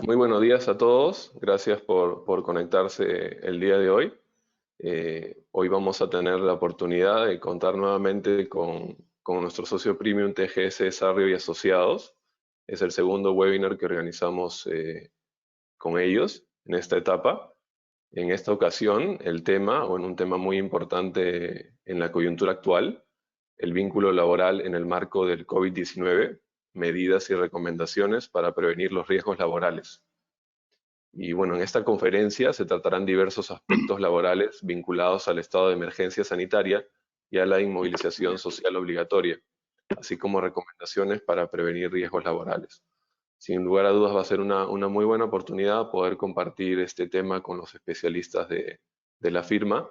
Muy buenos días a todos. Gracias por conectarse el día de hoy. Hoy vamos a tener la oportunidad de contar nuevamente con nuestro socio premium TGS Sarrio y Asociados. Es el segundo webinar que organizamos con ellos en esta etapa. En esta ocasión, el tema, o en un tema muy importante en la coyuntura actual, el vínculo laboral en el marco del COVID-19, medidas y recomendaciones para prevenir los riesgos laborales. Y bueno, en esta conferencia se tratarán diversos aspectos laborales vinculados al estado de emergencia sanitaria y a la inmovilización social obligatoria, así como recomendaciones para prevenir riesgos laborales. Sin lugar a dudas va a ser una muy buena oportunidad poder compartir este tema con los especialistas de la firma,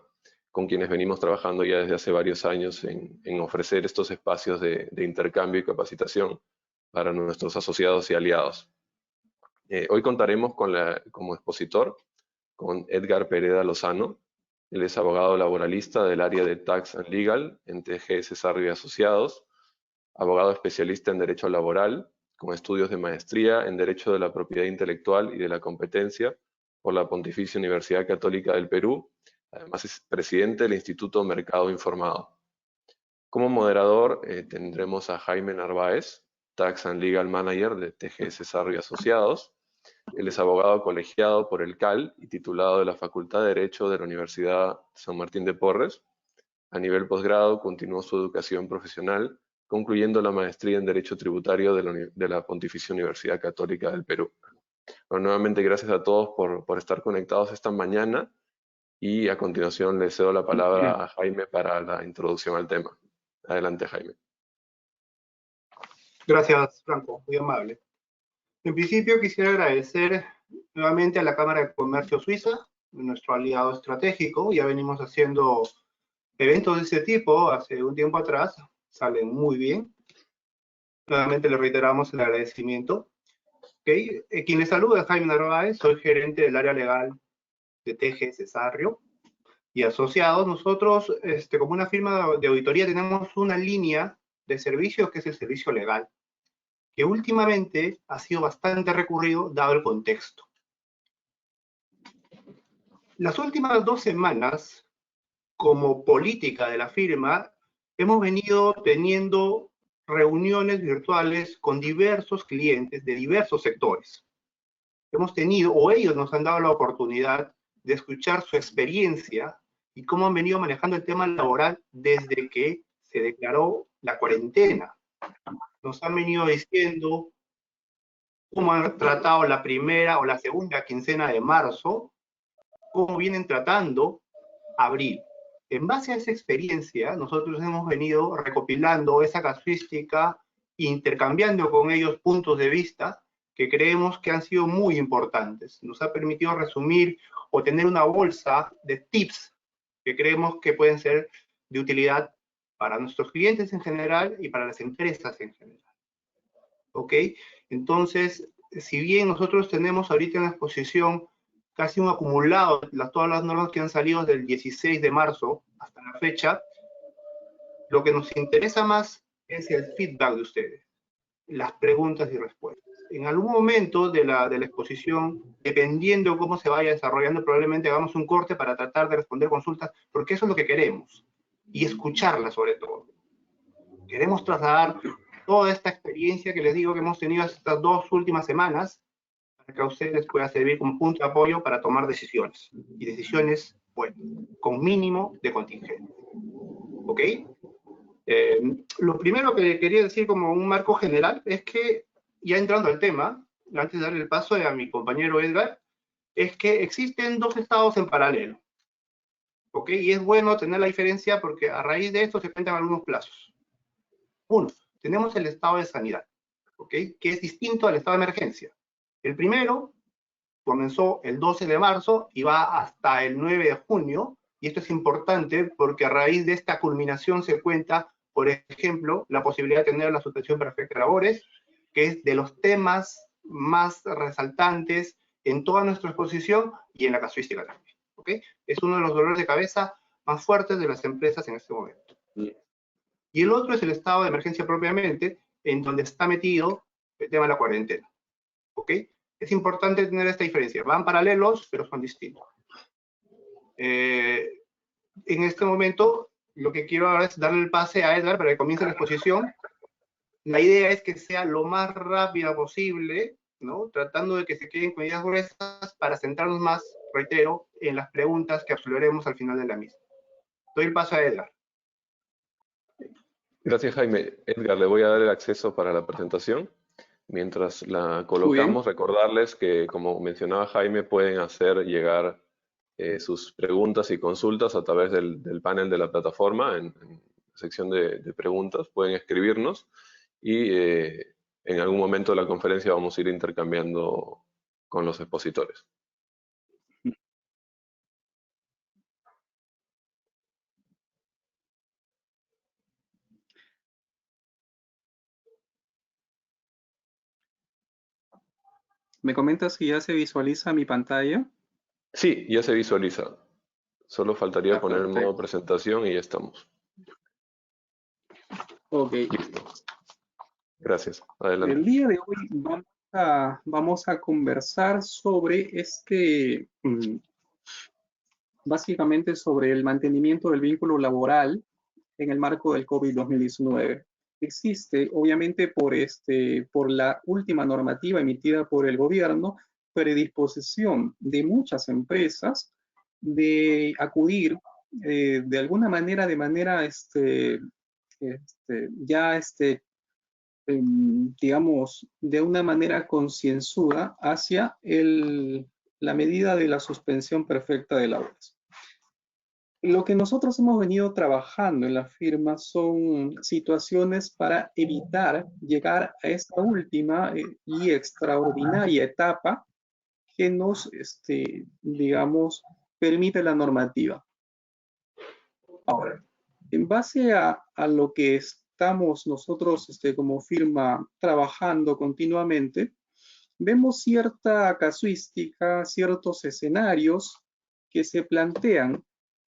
con quienes venimos trabajando ya desde hace varios años en ofrecer estos espacios de intercambio y capacitación para nuestros asociados y aliados. Hoy contaremos como expositor con Edgar Pereda Lozano. Él es abogado laboralista del área de Tax and Legal en TGS Sarrio y Asociados, abogado especialista en Derecho Laboral, con estudios de maestría en Derecho de la Propiedad Intelectual y de la Competencia por la Pontificia Universidad Católica del Perú. Además es presidente del Instituto Mercado Informado. Como moderador tendremos a Jaime Narváez, Tax and Legal Manager de TGS Sarrio y Asociados. Él es abogado colegiado por el CAL y titulado de la Facultad de Derecho de la Universidad San Martín de Porres. A nivel posgrado continuó su educación profesional, concluyendo la maestría en Derecho Tributario de la Pontificia Universidad Católica del Perú. Bueno, nuevamente gracias a todos por estar conectados esta mañana y a continuación le cedo la palabra a Jaime para la introducción al tema. Adelante, Jaime. Gracias, Franco, muy amable. En principio quisiera agradecer nuevamente a la Cámara de Comercio Suiza, nuestro aliado estratégico. Ya venimos haciendo eventos de ese tipo hace un tiempo atrás, salen muy bien. Nuevamente le reiteramos el agradecimiento. Quien les saluda es Jaime Narváez, soy gerente del área legal de TGS Sarrio y Asociados. Nosotros, como una firma de auditoría, tenemos una línea de servicios que es el servicio legal, que últimamente ha sido bastante recurrido dado el contexto. Las últimas 2 semanas, como política de la firma, hemos venido teniendo reuniones virtuales con diversos clientes de diversos sectores. Hemos tenido, o ellos nos han dado la oportunidad de escuchar su experiencia y cómo han venido manejando el tema laboral desde que se declaró la cuarentena. Nos han venido diciendo cómo han tratado la primera o la segunda quincena de marzo, cómo vienen tratando abril. En base a esa experiencia, nosotros hemos venido recopilando esa casuística, intercambiando con ellos puntos de vista que creemos que han sido muy importantes. Nos ha permitido resumir o tener una bolsa de tips que creemos que pueden ser de utilidad para nuestros clientes en general y para las empresas en general. ¿Ok? Entonces, si bien nosotros tenemos ahorita en la exposición casi un acumulado de todas las normas que han salido del 16 de marzo hasta la fecha, lo que nos interesa más es el feedback de ustedes, las preguntas y respuestas. En algún momento de la exposición, dependiendo de cómo se vaya desarrollando, probablemente hagamos un corte para tratar de responder consultas, porque eso es lo que queremos, y escucharlas sobre todo. Queremos trasladar toda esta experiencia que les digo que hemos tenido estas 2 últimas semanas para que a ustedes les pueda servir como punto de apoyo para tomar decisiones. Y decisiones, bueno, con mínimo de contingencia. ¿Ok? Lo primero que quería decir como un marco general es que, ya entrando al tema, antes de darle el paso a mi compañero Edgar, es que existen 2 estados en paralelo. ¿Ok? Y es bueno tener la diferencia porque a raíz de esto se cuentan algunos plazos. Uno, tenemos el estado de sanidad, ¿ok? Que es distinto al estado de emergencia. El primero comenzó el 12 de marzo y va hasta el 9 de junio, y esto es importante porque a raíz de esta culminación se cuenta, por ejemplo, la posibilidad de tener la suspensión perfecta de labores, que es de los temas más resaltantes en toda nuestra exposición y en la casuística también, ¿ok? Es uno de los dolores de cabeza más fuertes de las empresas en este momento. Y el otro es el estado de emergencia propiamente, en donde está metido el tema de la cuarentena, ¿ok? Es importante tener esta diferencia. Van paralelos, pero son distintos. En este momento, lo que quiero ahora es darle el pase a Edgar para que comience la exposición. La idea es que sea lo más rápida posible, ¿no? Tratando de que se queden con ideas gruesas para centrarnos más, reitero, en las preguntas que absolveremos al final de la misma. Doy el paso a Edgar. Gracias, Jaime. Edgar, le voy a dar el acceso para la presentación. Mientras la Muy bien. colocamos, recordarles que, como mencionaba Jaime, pueden hacer llegar sus preguntas y consultas a través del panel de la plataforma, en la sección de preguntas. Pueden escribirnos y en algún momento de la conferencia vamos a ir intercambiando con los expositores. ¿Me comentas si ya se visualiza mi pantalla? Sí, ya se visualiza. Solo faltaría Ya, poner el modo perfecto. presentación y ya estamos. Ok. Listo. Gracias. El Adelante. día de hoy vamos a conversar sobre básicamente sobre el mantenimiento del vínculo laboral en el marco del COVID-2019. Existe, obviamente, por la última normativa emitida por el gobierno, predisposición de muchas empresas de acudir de alguna manera, ya digamos, de una manera concienzuda hacia la medida de la suspensión perfecta de labores. Lo que nosotros hemos venido trabajando en la firma son situaciones para evitar llegar a esta última y extraordinaria etapa que nos, digamos, permite la normativa. Ahora, en base a lo que estamos nosotros como firma trabajando continuamente, vemos cierta casuística, ciertos escenarios que se plantean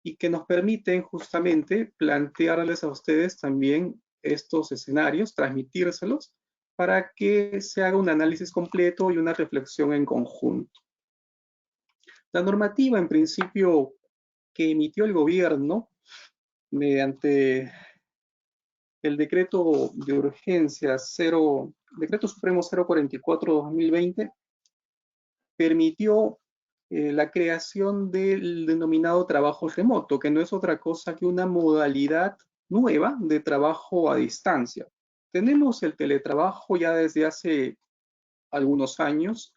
y que nos permiten justamente plantearles a ustedes también estos escenarios, transmitírselos, para que se haga un análisis completo y una reflexión en conjunto. La normativa, en principio, que emitió el gobierno mediante el decreto de urgencia decreto supremo 044/2020, permitió la creación del denominado trabajo remoto, que no es otra cosa que una modalidad nueva de trabajo a distancia. Tenemos el teletrabajo ya desde hace algunos años,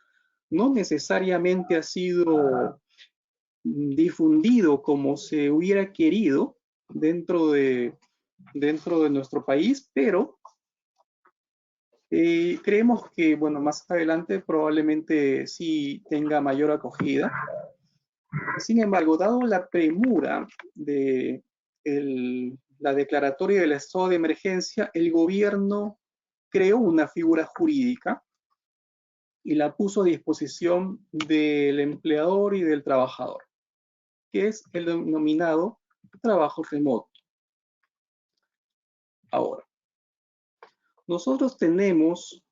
no necesariamente ha sido difundido como se hubiera querido dentro de nuestro país, pero creemos que, bueno, más adelante probablemente sí tenga mayor acogida. Sin embargo, dado la premura de la declaratoria del estado de emergencia, el gobierno creó una figura jurídica y la puso a disposición del empleador y del trabajador, que es el denominado trabajo remoto. Ahora, nosotros tenemos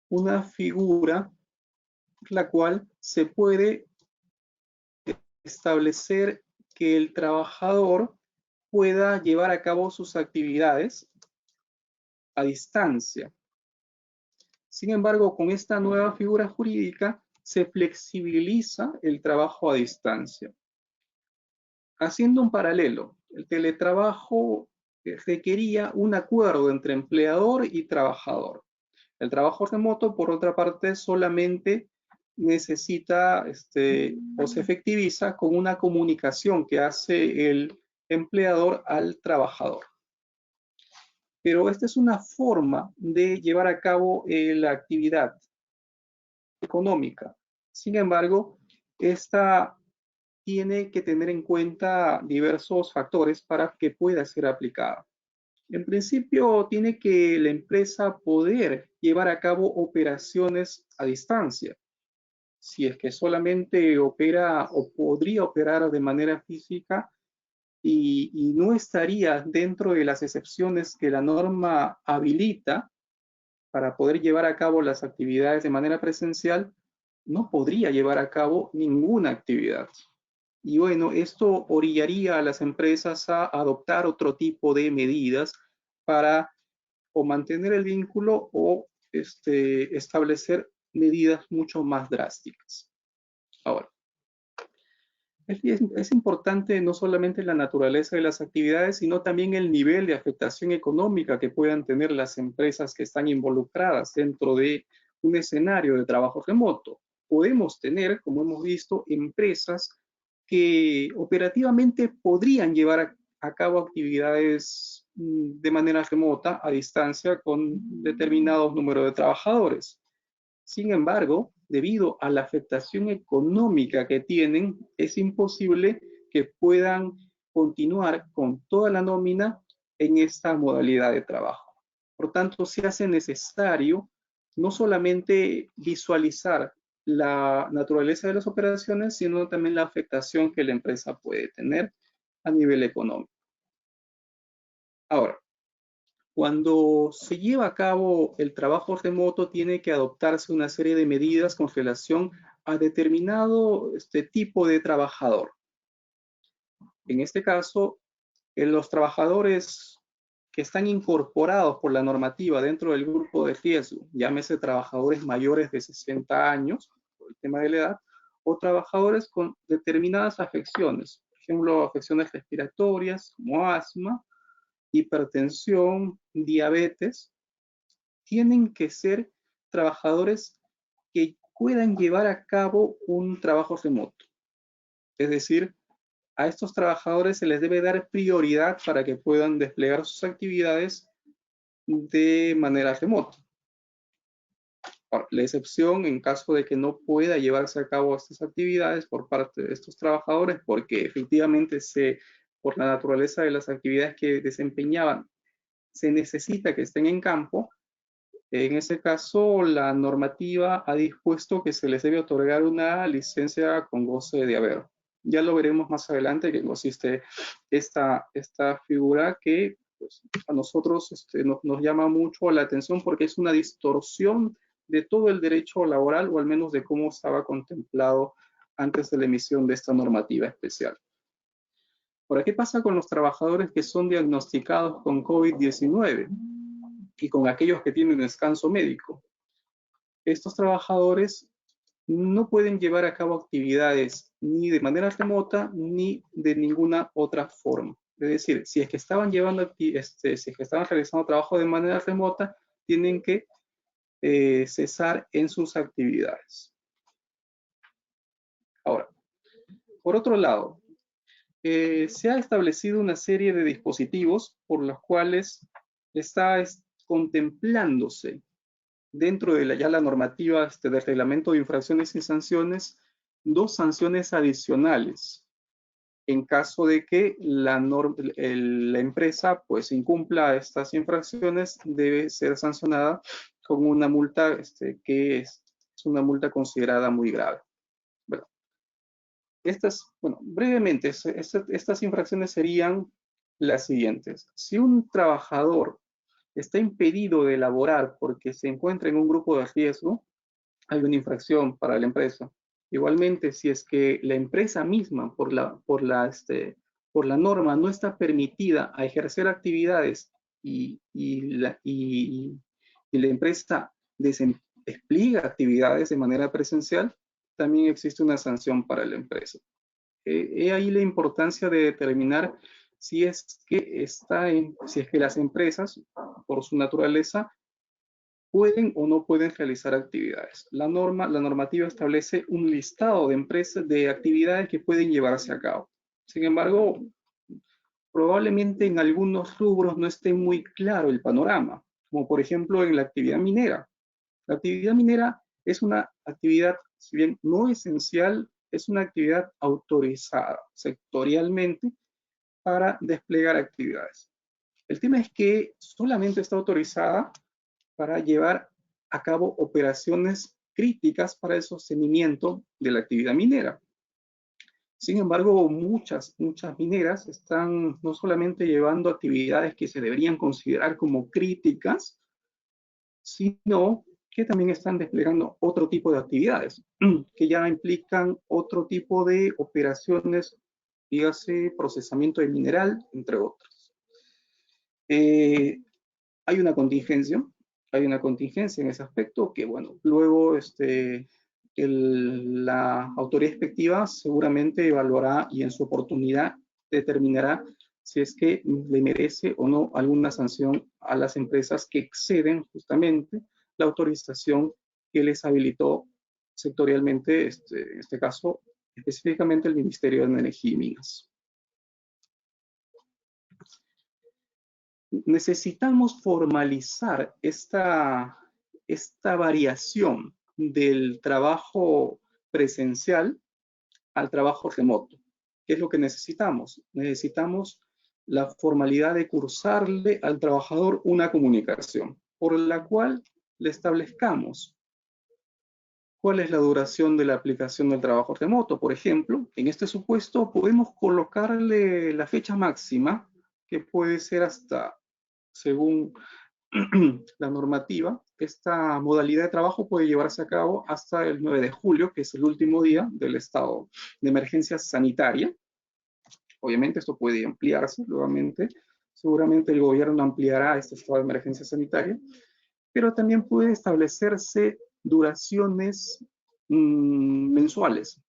una figura la cual se puede establecer que el trabajador pueda llevar a cabo sus actividades a distancia. Sin embargo, con esta nueva figura jurídica se flexibiliza el trabajo a distancia. Haciendo un paralelo, el teletrabajo requería un acuerdo entre empleador y trabajador. El trabajo remoto, por otra parte, solamente necesita o se efectiviza con una comunicación que hace el empleador al trabajador. Pero esta es una forma de llevar a cabo la actividad económica. Sin embargo, esta tiene que tener en cuenta diversos factores para que pueda ser aplicada. En principio, tiene que la empresa poder llevar a cabo operaciones a distancia. Si es que solamente opera o podría operar de manera física y no estaría dentro de las excepciones que la norma habilita para poder llevar a cabo las actividades de manera presencial, no podría llevar a cabo ninguna actividad. Y bueno, esto orillaría a las empresas a adoptar otro tipo de medidas para o mantener el vínculo o establecer medidas mucho más drásticas. Ahora, es importante no solamente la naturaleza de las actividades, sino también el nivel de afectación económica que puedan tener las empresas que están involucradas dentro de un escenario de trabajo remoto. Podemos tener, como hemos visto, empresas que operativamente podrían llevar a cabo actividades de manera remota, a distancia, con determinados números de trabajadores. Sin embargo, debido a la afectación económica que tienen, es imposible que puedan continuar con toda la nómina en esta modalidad de trabajo. Por tanto, se hace necesario no solamente visualizar la naturaleza de las operaciones, sino también la afectación que la empresa puede tener a nivel económico. Ahora, cuando se lleva a cabo el trabajo remoto, tiene que adoptarse una serie de medidas con relación a determinado tipo de trabajador. En este caso, los trabajadores que están incorporados por la normativa dentro del grupo de riesgo, llámese trabajadores mayores de 60 años, por el tema de la edad, o trabajadores con determinadas afecciones, por ejemplo, afecciones respiratorias como asma, hipertensión, diabetes, tienen que ser trabajadores que puedan llevar a cabo un trabajo remoto. Es decir, a estos trabajadores se les debe dar prioridad para que puedan desplegar sus actividades de manera remota. Ahora, la excepción en caso de que no pueda llevarse a cabo estas actividades por parte de estos trabajadores, porque efectivamente por la naturaleza de las actividades que desempeñaban, se necesita que estén en campo. En ese caso, la normativa ha dispuesto que se les debe otorgar una licencia con goce de haber. Ya lo veremos más adelante, que consiste esta figura que pues, a nosotros nos llama mucho la atención porque es una distorsión de todo el derecho laboral, o al menos de cómo estaba contemplado antes de la emisión de esta normativa especial. Ahora, ¿qué pasa con los trabajadores que son diagnosticados con COVID-19 y con aquellos que tienen descanso médico? Estos trabajadores no pueden llevar a cabo actividades ni de manera remota ni de ninguna otra forma. Es decir, si es que estaban realizando trabajo de manera remota, tienen que cesar en sus actividades. Ahora, por otro lado, se ha establecido una serie de dispositivos por los cuales está contemplándose dentro de la normativa del reglamento de infracciones y sanciones, 2 sanciones adicionales en caso de que la empresa pues incumpla estas infracciones. Debe ser sancionada con una multa que es una multa considerada muy grave. Bueno, brevemente, estas infracciones serían las siguientes. Si un trabajador está impedido de laborar porque se encuentra en un grupo de riesgo, hay una infracción para la empresa. Igualmente, si es que la empresa misma, por la norma, no está permitida a ejercer actividades y la empresa despliega actividades de manera presencial, también existe una sanción para la empresa. He ahí la importancia de determinar si es que las empresas, por su naturaleza, pueden o no pueden realizar actividades. La normativa establece un listado de empresas, de actividades que pueden llevarse a cabo. Sin embargo, probablemente en algunos rubros no esté muy claro el panorama, como por ejemplo en la actividad minera. La actividad minera es una actividad, si bien no esencial, es una actividad autorizada sectorialmente para desplegar actividades. El tema es que solamente está autorizada para llevar a cabo operaciones críticas para el sostenimiento de la actividad minera. Sin embargo, muchas mineras están no solamente llevando actividades que se deberían considerar como críticas, sino que también están desplegando otro tipo de actividades que ya implican otro tipo de operaciones, dígase procesamiento de mineral, entre otros. Hay una contingencia en ese aspecto que, bueno, luego la autoridad inspectiva seguramente evaluará y en su oportunidad determinará si es que le merece o no alguna sanción a las empresas que exceden justamente la autorización que les habilitó sectorialmente, en este caso, específicamente el Ministerio de Energía y Minas. Necesitamos formalizar esta variación del trabajo presencial al trabajo remoto. ¿Qué es lo que necesitamos? Necesitamos la formalidad de cursarle al trabajador una comunicación por la cual le establezcamos cuál es la duración de la aplicación del trabajo remoto. Por ejemplo, en este supuesto podemos colocarle la fecha máxima, que puede ser hasta, según la normativa, esta modalidad de trabajo puede llevarse a cabo hasta el 9 de julio, que es el último día del estado de emergencia sanitaria. Obviamente esto puede ampliarse nuevamente. Seguramente el gobierno ampliará este estado de emergencia sanitaria, pero también puede establecerse duraciones mensuales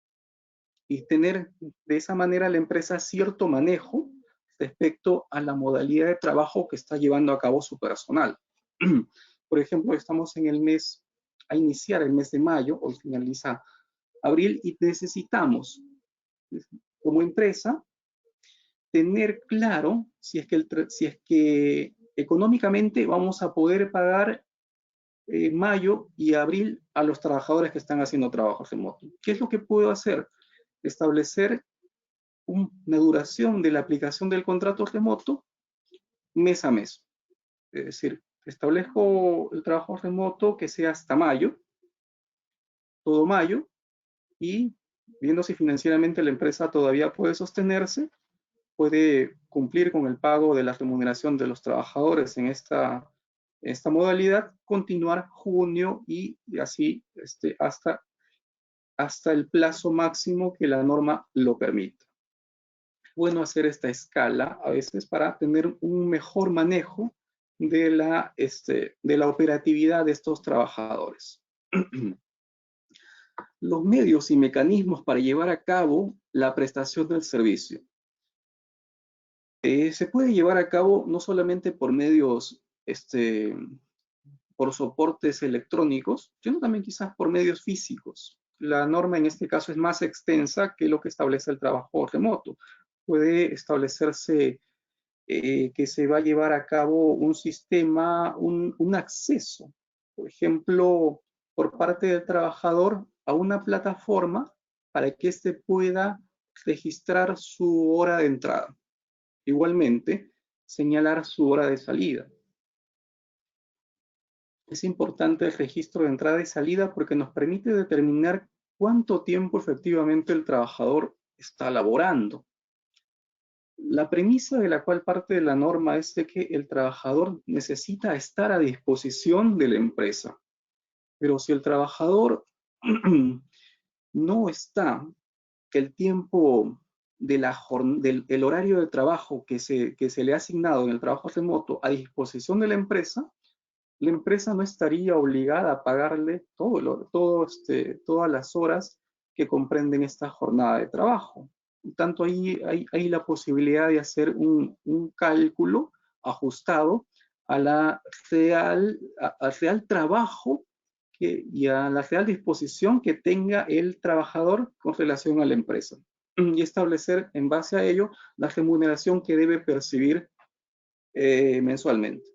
y tener de esa manera la empresa cierto manejo respecto a la modalidad de trabajo que está llevando a cabo su personal. Por ejemplo, estamos en el mes, a iniciar el mes de mayo, hoy finaliza abril, y necesitamos, como empresa, tener claro si es que económicamente vamos a poder pagar mayo y abril a los trabajadores que están haciendo trabajo remoto. ¿Qué es lo que puedo hacer? Establecer una duración de la aplicación del contrato remoto mes a mes. Es decir, establezco el trabajo remoto que sea hasta mayo, todo mayo, y viendo si financieramente la empresa todavía puede sostenerse, puede cumplir con el pago de la remuneración de los trabajadores en esta modalidad, continuar junio y así hasta el plazo máximo que la norma lo permita. Bueno hacer esta escala a veces para tener un mejor manejo de la operatividad de estos trabajadores. Los medios y mecanismos para llevar a cabo la prestación del servicio. Se puede llevar a cabo no solamente por medios, por soportes electrónicos, sino también quizás por medios físicos. La norma en este caso es más extensa que lo que establece el trabajo remoto. Puede establecerse que se va a llevar a cabo un sistema, un acceso, por ejemplo, por parte del trabajador a una plataforma para que éste pueda registrar su hora de entrada. Igualmente, señalar su hora de salida. Es importante el registro de entrada y salida porque nos permite determinar cuánto tiempo efectivamente el trabajador está laborando. La premisa de la cual parte de la norma es de que el trabajador necesita estar a disposición de la empresa. Pero si el trabajador no está, que el tiempo del horario de trabajo que se le ha asignado en el trabajo remoto a disposición de la empresa no estaría obligada a pagarle todas las horas que comprenden esta jornada de trabajo. Por tanto, ahí hay la posibilidad de hacer un cálculo ajustado al real trabajo y a la real disposición que tenga el trabajador con relación a la empresa y establecer en base a ello la remuneración que debe percibir mensualmente.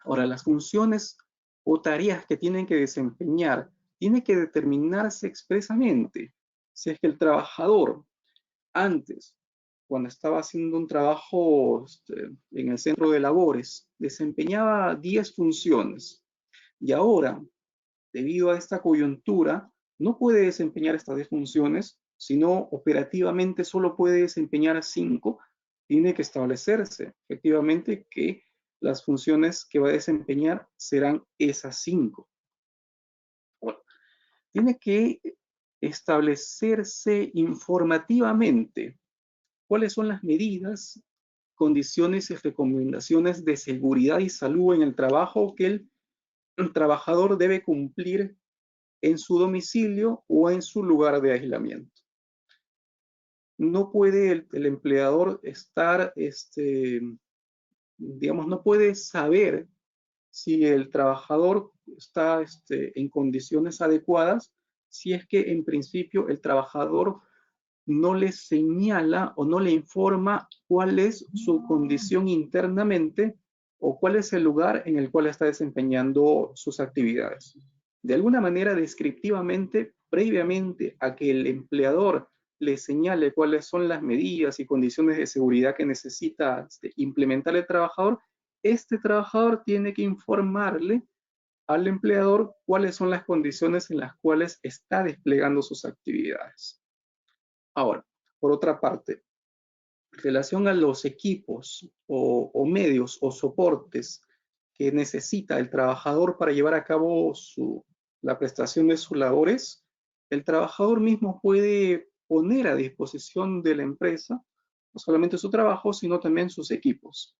Ahora, las funciones o tareas que tienen que desempeñar tiene que determinarse expresamente. Si es que el trabajador antes, cuando estaba haciendo un trabajo en el centro de labores, desempeñaba 10 funciones y ahora, debido a esta coyuntura, no puede desempeñar estas 10 funciones, sino operativamente solo puede desempeñar 5, tiene que establecerse efectivamente que las funciones que va a desempeñar serán esas 5. Bueno, tiene que establecerse informativamente cuáles son las medidas, condiciones y recomendaciones de seguridad y salud en el trabajo que el trabajador debe cumplir en su domicilio o en su lugar de aislamiento. No puede el empleador estar, digamos, no puede saber si el trabajador está en condiciones adecuadas, si es que en principio el trabajador no le señala o no le informa cuál es su condición internamente o cuál es el lugar en el cual está desempeñando sus actividades. De alguna manera, descriptivamente, previamente a que el empleador le señale cuáles son las medidas y condiciones de seguridad que necesita implementar el trabajador, este trabajador tiene que informarle al empleador cuáles son las condiciones en las cuales está desplegando sus actividades. Ahora, por otra parte, en relación a los equipos o medios o soportes que necesita el trabajador para llevar a cabo la prestación de sus labores, el trabajador mismo puede poner a disposición de la empresa no solamente su trabajo, sino también sus equipos.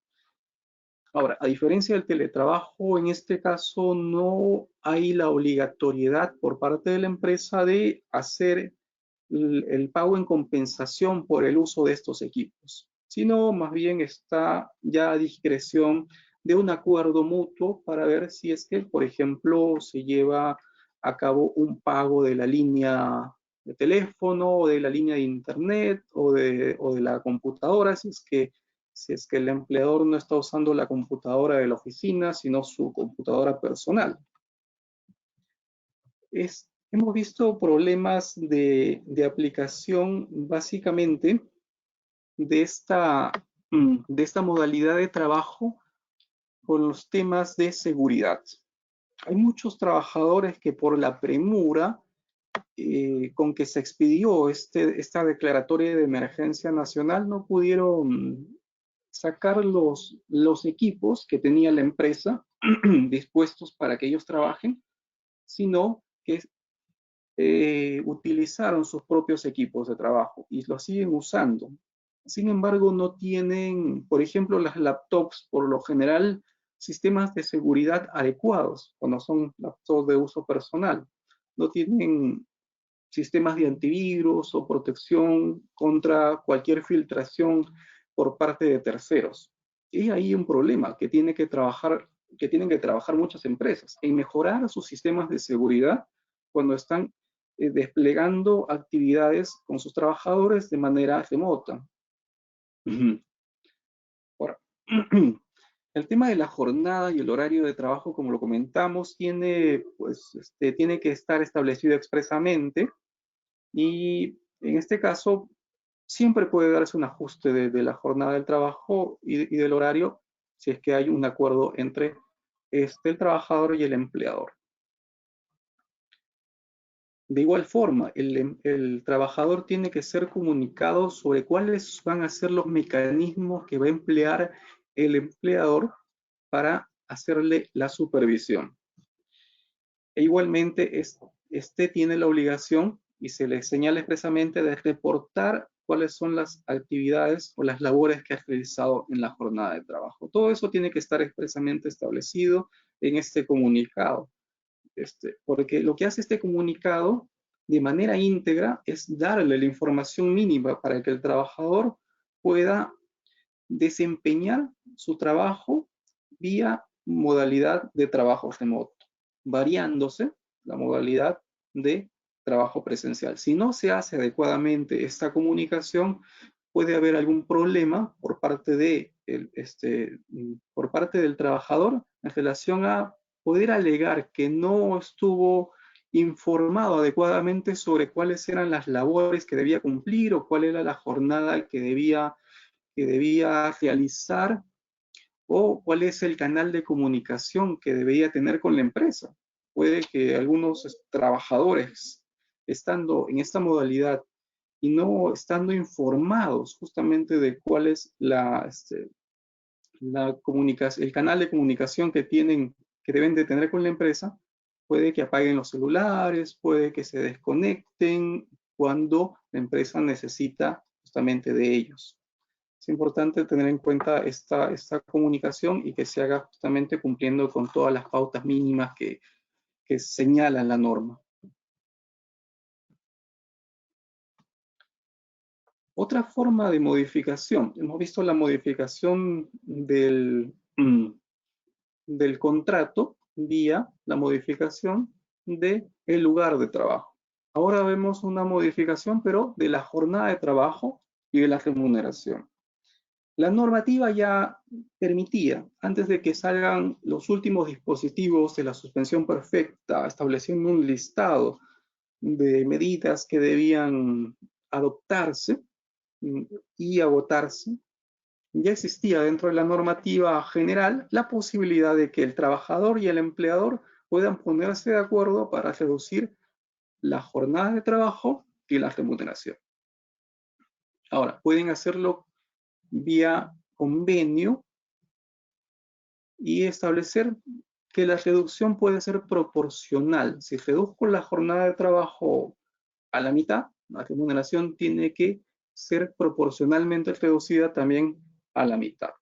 Ahora, a diferencia del teletrabajo, en este caso no hay la obligatoriedad por parte de la empresa de hacer el pago en compensación por el uso de estos equipos, sino más bien está ya a discreción de un acuerdo mutuo para ver si es que, por ejemplo, se lleva a cabo un pago de la línea de teléfono o de la línea de internet o de la computadora, si es que el empleador no está usando la computadora de la oficina, sino su computadora personal. Hemos visto problemas de aplicación básicamente de esta modalidad de trabajo con los temas de seguridad. Hay muchos trabajadores que por la premura con que se expidió esta declaratoria de emergencia nacional no pudieron sacar los equipos que tenía la empresa dispuestos para que ellos trabajen, sino que utilizaron sus propios equipos de trabajo y lo siguen usando. Sin embargo, no tienen, por ejemplo, las laptops, por lo general, sistemas de seguridad adecuados cuando son laptops de uso personal. No tienen sistemas de antivirus o protección contra cualquier filtración por parte de terceros. Y hay un problema que tienen que trabajar muchas empresas en mejorar sus sistemas de seguridad cuando están desplegando actividades con sus trabajadores de manera remota. Ahora, el tema de la jornada y el horario de trabajo, como lo comentamos, tiene que estar establecido expresamente y en este caso siempre puede darse un ajuste de la jornada del trabajo y del horario si es que hay un acuerdo entre el trabajador y el empleador. De igual forma, el trabajador tiene que ser comunicado sobre cuáles van a ser los mecanismos que va a emplear el empleador para hacerle la supervisión. E igualmente, este tiene la obligación y se le señala expresamente de reportar cuáles son las actividades o las labores que ha realizado en la jornada de trabajo. Todo eso tiene que estar expresamente establecido en este comunicado. Porque lo que hace este comunicado de manera íntegra es darle la información mínima para que el trabajador pueda desempeñar su trabajo vía modalidad de trabajo remoto, variándose la modalidad de trabajo presencial. Si no se hace adecuadamente esta comunicación, puede haber algún problema por parte del trabajador en relación a poder alegar que no estuvo informado adecuadamente sobre cuáles eran las labores que debía cumplir o cuál era la jornada que debía realizar o cuál es el canal de comunicación que debía tener con la empresa. Puede que algunos trabajadores, estando en esta modalidad y no estando informados justamente de cuál es el canal de comunicación que deben de tener con la empresa, puede que apaguen los celulares, puede que se desconecten cuando la empresa necesita justamente de ellos. Es importante tener en cuenta esta comunicación y que se haga justamente cumpliendo con todas las pautas mínimas que señala la norma. Otra forma de modificación, hemos visto la modificación del contrato vía la modificación del lugar de trabajo. Ahora vemos una modificación, pero de la jornada de trabajo y de la remuneración. La normativa ya permitía, antes de que salgan los últimos dispositivos de la suspensión perfecta, estableciendo un listado de medidas que debían adoptarse y agotarse, ya existía dentro de la normativa general la posibilidad de que el trabajador y el empleador puedan ponerse de acuerdo para reducir la jornada de trabajo y la remuneración. Ahora, pueden hacerlo vía convenio y establecer que la reducción puede ser proporcional. Si reduzco la jornada de trabajo a la mitad, la remuneración tiene que ser proporcionalmente reducida también a la mitad.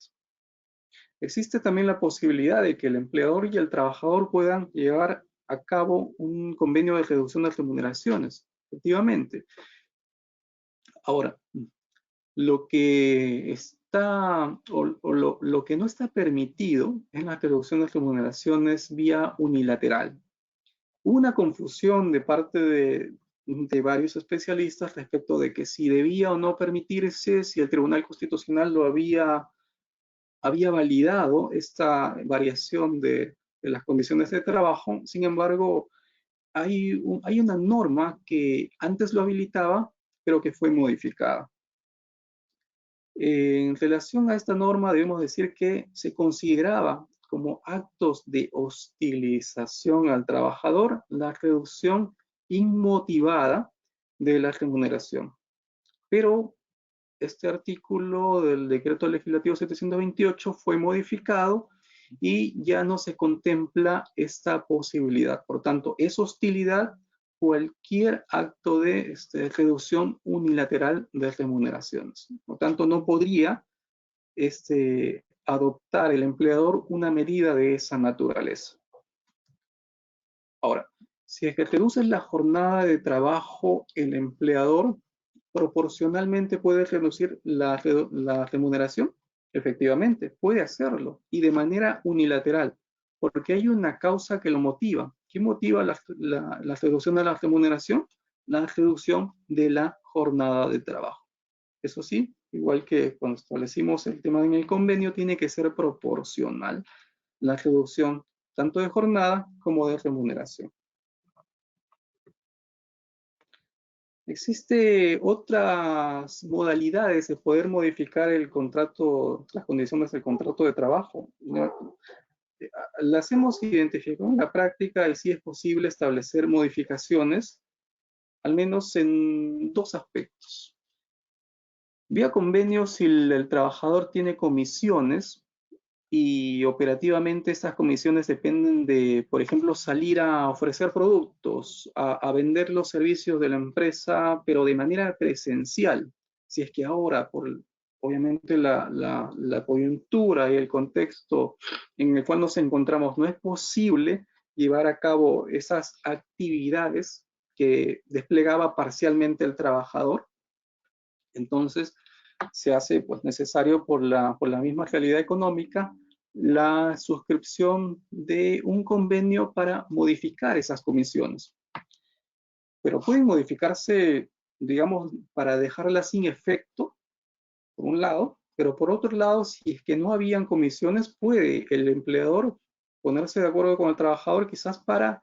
Existe también la posibilidad de que el empleador y el trabajador puedan llevar a cabo un convenio de reducción de remuneraciones, efectivamente. Ahora, lo que está, lo que no está permitido es la reducción de remuneraciones vía unilateral. Hubo una confusión de parte de varios especialistas respecto de que si debía o no permitirse, si el Tribunal Constitucional lo había validado esta variación de las condiciones de trabajo. Sin embargo, hay una norma que antes lo habilitaba, pero que fue modificada. En relación a esta norma, debemos decir que se consideraba como actos de hostilización al trabajador la reducción inmotivada de la remuneración. Pero este artículo del decreto legislativo 728 fue modificado y ya no se contempla esta posibilidad. Por tanto, es hostilidad cualquier acto de reducción unilateral de remuneraciones. Por tanto, no podría adoptar el empleador una medida de esa naturaleza. Ahora, si es que reduce la jornada de trabajo, el empleador proporcionalmente puede reducir la remuneración. Efectivamente, puede hacerlo y de manera unilateral, porque hay una causa que lo motiva. ¿Qué motiva la reducción de la remuneración? La reducción de la jornada de trabajo. Eso sí, igual que cuando establecimos el tema en el convenio, tiene que ser proporcional la reducción tanto de jornada como de remuneración. Existe otras modalidades de poder modificar el contrato, las condiciones del contrato de trabajo. Las hemos identificado en la práctica y sí es posible establecer modificaciones, al menos en dos aspectos. Vía convenio, si el trabajador tiene comisiones y operativamente estas comisiones dependen de, por ejemplo, salir a ofrecer productos, a vender los servicios de la empresa, pero de manera presencial. Si es que ahora, obviamente la coyuntura y el contexto en el cual nos encontramos, no es posible llevar a cabo esas actividades que desplegaba parcialmente el trabajador, entonces se hace pues necesario por la misma realidad económica la suscripción de un convenio para modificar esas comisiones. Pero pueden modificarse, digamos, para dejarlas sin efecto, por un lado, pero por otro lado, si es que no habían comisiones, puede el empleador ponerse de acuerdo con el trabajador quizás para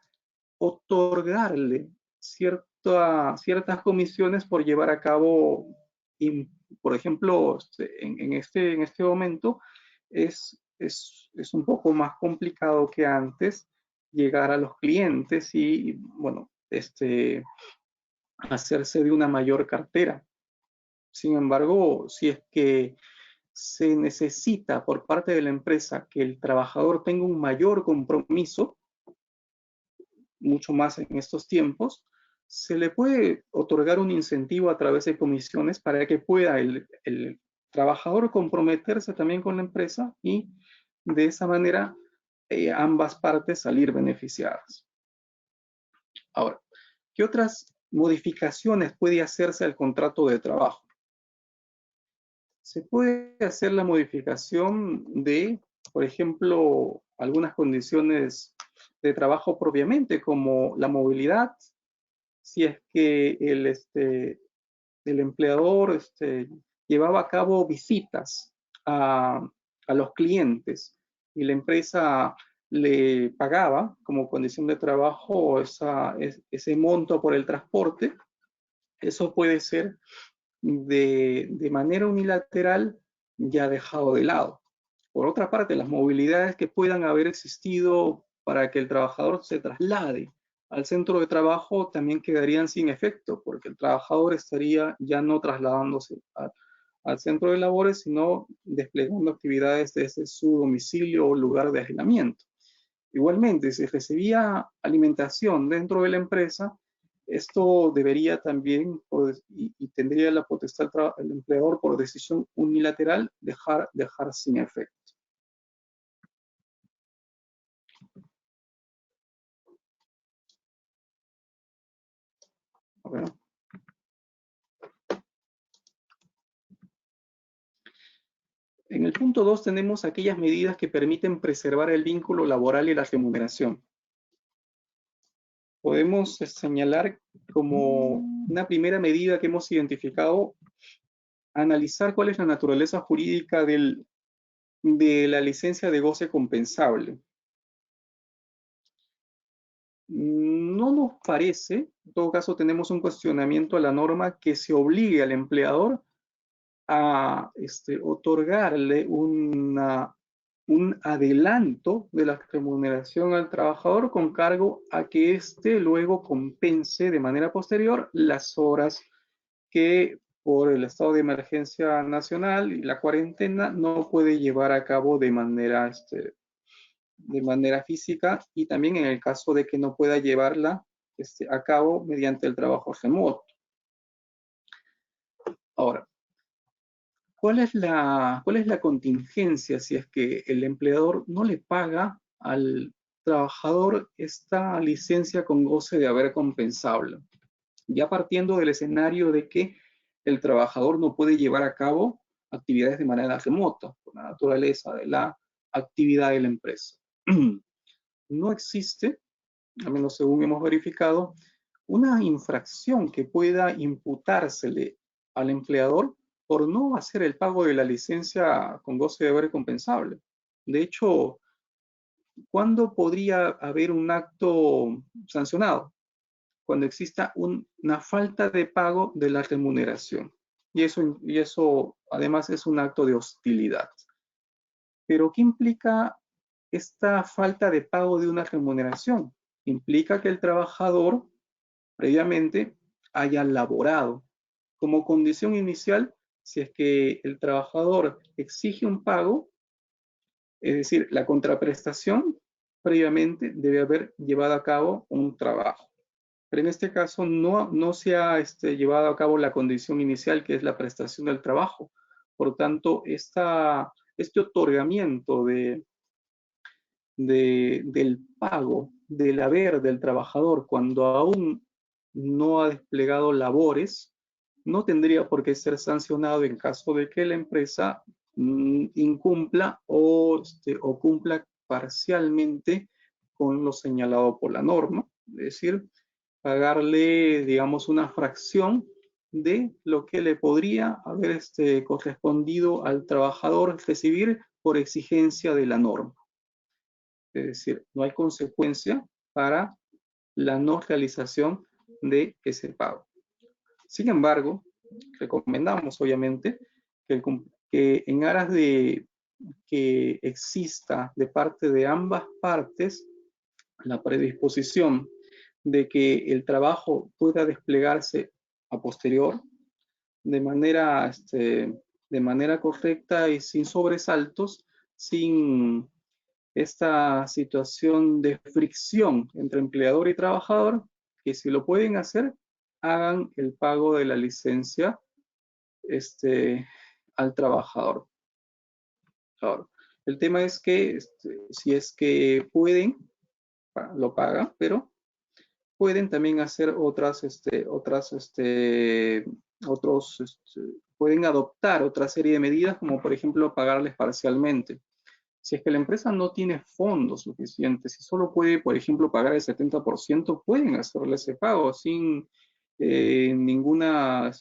otorgarle ciertas comisiones por llevar a cabo, por ejemplo, en este momento es un poco más complicado que antes llegar a los clientes y, bueno, hacerse de una mayor cartera. Sin embargo, si es que se necesita por parte de la empresa que el trabajador tenga un mayor compromiso, mucho más en estos tiempos, se le puede otorgar un incentivo a través de comisiones para que pueda el trabajador comprometerse también con la empresa y de esa manera ambas partes salir beneficiadas. Ahora, ¿qué otras modificaciones puede hacerse al contrato de trabajo? Se puede hacer la modificación de, por ejemplo, algunas condiciones de trabajo propiamente, como la movilidad, si es que el empleador llevaba a cabo visitas a los clientes y la empresa le pagaba como condición de trabajo ese monto por el transporte. Eso puede ser de manera unilateral ya dejado de lado. Por otra parte, las movilidades que puedan haber existido para que el trabajador se traslade al centro de trabajo también quedarían sin efecto, porque el trabajador estaría ya no trasladándose al centro de labores, sino desplegando actividades desde su domicilio o lugar de aislamiento. Igualmente, si recibía alimentación dentro de la empresa, esto debería también, y tendría la potestad el empleador por decisión unilateral, dejar sin efecto. Bueno. En el punto 2 tenemos aquellas medidas que permiten preservar el vínculo laboral y la remuneración. Podemos señalar como una primera medida que hemos identificado, analizar cuál es la naturaleza jurídica de la licencia de goce compensable. No nos parece, en todo caso tenemos un cuestionamiento a la norma que se obligue al empleador a otorgarle un adelanto de la remuneración al trabajador con cargo a que éste luego compense de manera posterior las horas que por el estado de emergencia nacional y la cuarentena no puede llevar a cabo de manera física, y también en el caso de que no pueda llevarla a cabo mediante el trabajo remoto. Ahora, ¿cuál es la contingencia si es que el empleador no le paga al trabajador esta licencia con goce de haber compensable? Ya partiendo del escenario de que el trabajador no puede llevar a cabo actividades de manera remota, por la naturaleza de la actividad de la empresa. No existe, al menos según hemos verificado, una infracción que pueda imputársele al empleador por no hacer el pago de la licencia con goce de haber compensable. De hecho, ¿cuándo podría haber un acto sancionado? Cuando exista una falta de pago de la remuneración. Y eso además es un acto de hostilidad. Pero ¿qué implica esta falta de pago de una remuneración? Implica que el trabajador previamente haya laborado. Como condición inicial, si es que el trabajador exige un pago, es decir, la contraprestación, previamente debe haber llevado a cabo un trabajo. Pero en este caso no se ha llevado a cabo la condición inicial, que es la prestación del trabajo. Por tanto, este otorgamiento del pago, del haber del trabajador cuando aún no ha desplegado labores, no tendría por qué ser sancionado en caso de que la empresa incumpla o cumpla parcialmente con lo señalado por la norma, es decir, pagarle, digamos, una fracción de lo que le podría haber correspondido al trabajador recibir por exigencia de la norma. Es decir, no hay consecuencia para la no realización de ese pago. Sin embargo, recomendamos obviamente que en aras de que exista de parte de ambas partes la predisposición de que el trabajo pueda desplegarse a posterior de manera de manera correcta y sin sobresaltos, sin esta situación de fricción entre empleador y trabajador, que si lo pueden hacer, hagan el pago de la licencia al trabajador. Ahora, el tema es que si es que pueden, lo pagan, pero pueden también hacer pueden adoptar otra serie de medidas, como por ejemplo pagarles parcialmente. Si es que la empresa no tiene fondos suficientes, si solo puede, por ejemplo, pagar el 70%, pueden hacerle ese pago sin ninguna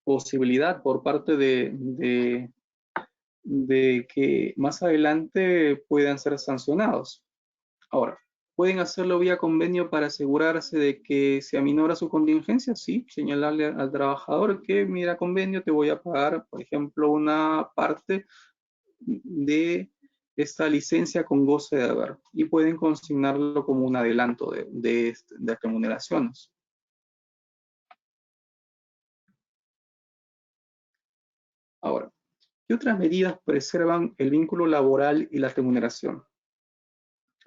posibilidad por parte de que más adelante puedan ser sancionados. Ahora, ¿pueden hacerlo vía convenio para asegurarse de que se aminora su contingencia? Sí, señalarle al trabajador que, mira, convenio, te voy a pagar, por ejemplo, una parte de esta licencia con goce de haber, y pueden consignarlo como un adelanto de remuneraciones. Ahora, ¿qué otras medidas preservan el vínculo laboral y la remuneración?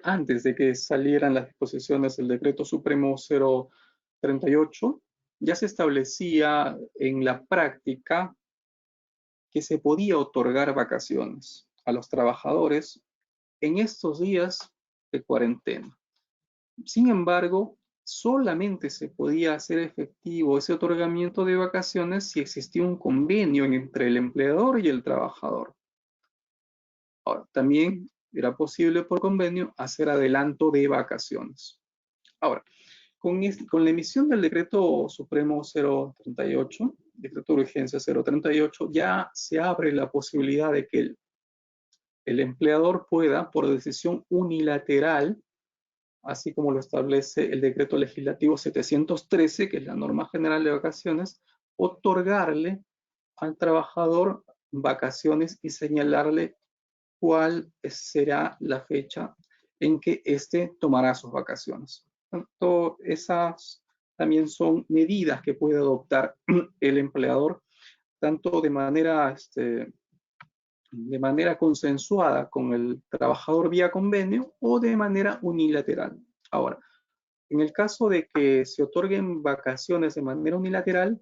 Antes de que salieran las disposiciones del Decreto Supremo 038, ya se establecía en la práctica que se podía otorgar vacaciones a los trabajadores en estos días de cuarentena. Sin embargo, solamente se podía hacer efectivo ese otorgamiento de vacaciones si existía un convenio entre el empleador y el trabajador. Ahora, también era posible por convenio hacer adelanto de vacaciones. Ahora, con la emisión del Decreto Supremo 038, Decreto de Urgencia 038, ya se abre la posibilidad de que el empleador pueda, por decisión unilateral, así como lo establece el Decreto Legislativo 713, que es la norma general de vacaciones, otorgarle al trabajador vacaciones y señalarle cuál será la fecha en que éste tomará sus vacaciones. Tanto esas también son medidas que puede adoptar el empleador, tanto de manera consensuada con el trabajador vía convenio o de manera unilateral. Ahora, en el caso de que se otorguen vacaciones de manera unilateral,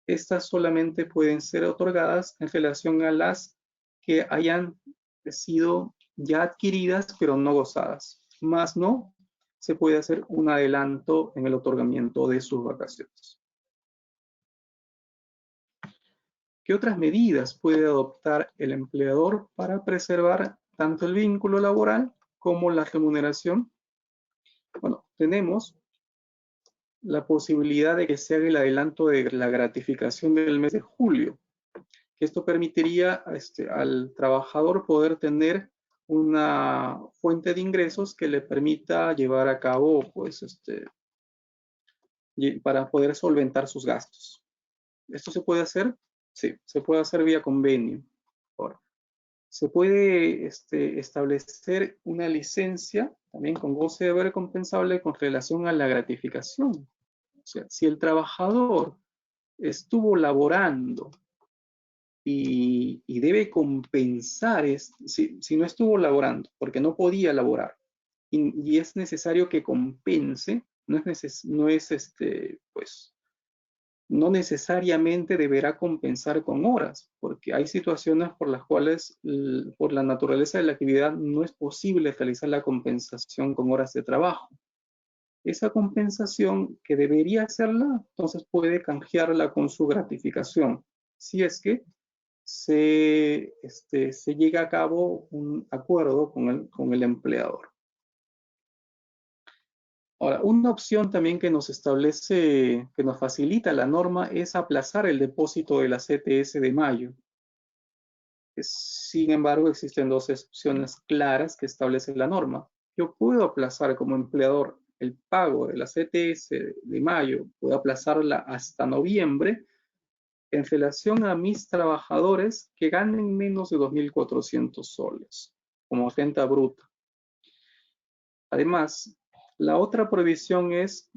estas solamente pueden ser otorgadas en relación a las que hayan sido ya adquiridas pero no gozadas. Más no se puede hacer un adelanto en el otorgamiento de sus vacaciones. ¿Qué otras medidas puede adoptar el empleador para preservar tanto el vínculo laboral como la remuneración? Bueno, tenemos la posibilidad de que se haga el adelanto de la gratificación del mes de julio, que esto permitiría al trabajador poder tener una fuente de ingresos que le permita llevar a cabo, para poder solventar sus gastos. ¿Esto se puede hacer? Sí, se puede hacer vía convenio. Ahora, se puede establecer una licencia también con goce de haber compensable con relación a la gratificación. O sea, si el trabajador estuvo laborando y debe compensar, si no estuvo laborando porque no podía laborar y es necesario que compense, no necesariamente deberá compensar con horas, porque hay situaciones por las cuales, por la naturaleza de la actividad, no es posible realizar la compensación con horas de trabajo. Esa compensación que debería hacerla, entonces puede canjearla con su gratificación, si es que se llega a cabo un acuerdo con el empleador. Ahora, una opción también que nos establece, que nos facilita la norma, es aplazar el depósito de la CTS de mayo. Sin embargo, existen dos excepciones claras que establece la norma. Yo puedo aplazar como empleador el pago de la CTS de mayo, puedo aplazarla hasta noviembre en relación a mis trabajadores que ganen menos de 2.400 soles como renta bruta. Además, la otra prohibición es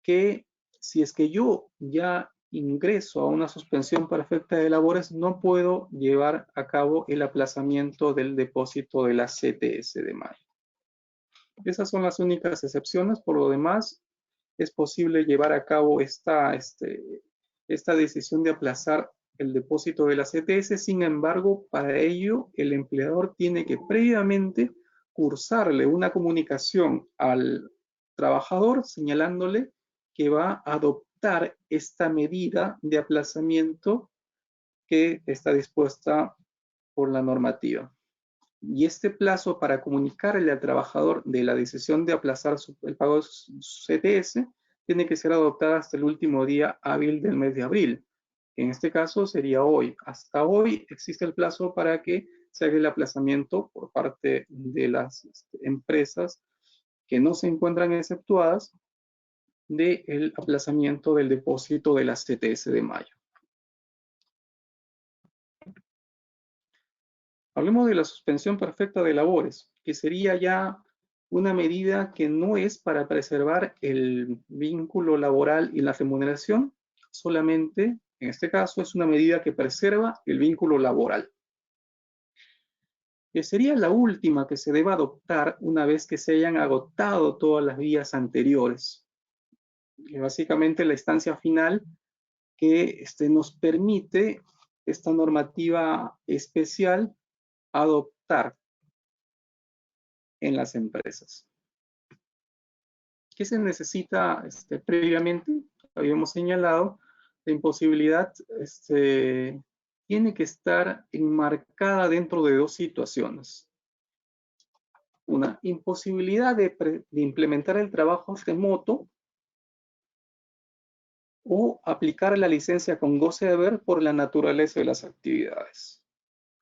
que si es que yo ya ingreso a una suspensión perfecta de labores, no puedo llevar a cabo el aplazamiento del depósito de la CTS de mayo. Esas son las únicas excepciones. Por lo demás, es posible llevar a cabo esta decisión de aplazar el depósito de la CTS. Sin embargo, para ello, el empleador tiene que previamente cursarle una comunicación al trabajador señalándole que va a adoptar esta medida de aplazamiento que está dispuesta por la normativa. Y este plazo para comunicarle al trabajador de la decisión de aplazar el pago de su CTS tiene que ser adoptada hasta el último día hábil del mes de abril. En este caso sería hoy. Hasta hoy existe el plazo para que se haga el aplazamiento por parte de las empresas que no se encuentran exceptuadas del aplazamiento del depósito de la CTS de mayo. Hablemos de la suspensión perfecta de labores, que sería ya una medida que no es para preservar el vínculo laboral y la remuneración, solamente, en este caso, es una medida que preserva el vínculo laboral. Que sería la última que se deba adoptar una vez que se hayan agotado todas las vías anteriores. Y básicamente la instancia final que nos permite esta normativa especial adoptar en las empresas. ¿Qué se necesita previamente? Habíamos señalado, la imposibilidad tiene que estar enmarcada dentro de dos situaciones. Una, imposibilidad de implementar el trabajo remoto o aplicar la licencia con goce de haber por la naturaleza de las actividades.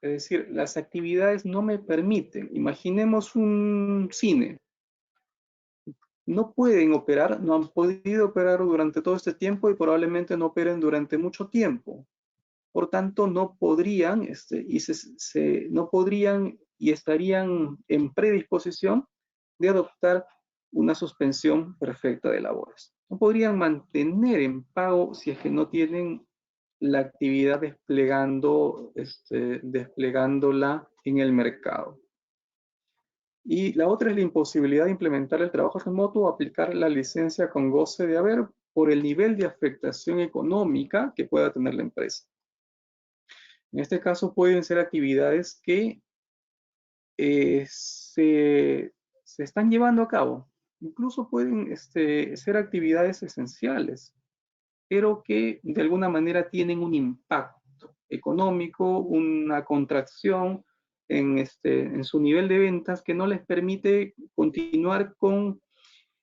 Es decir, las actividades no me permiten. Imaginemos un cine. No pueden operar, no han podido operar durante todo este tiempo y probablemente no operen durante mucho tiempo. Por tanto, no podrían, no podrían y estarían en predisposición de adoptar una suspensión perfecta de labores. No podrían mantener en pago si es que no tienen la actividad desplegándola en el mercado. Y la otra es la imposibilidad de implementar el trabajo remoto o aplicar la licencia con goce de haber por el nivel de afectación económica que pueda tener la empresa. En este caso pueden ser actividades que se están llevando a cabo. Incluso pueden ser actividades esenciales, pero que de alguna manera tienen un impacto económico, una contracción en su nivel de ventas que no les permite continuar con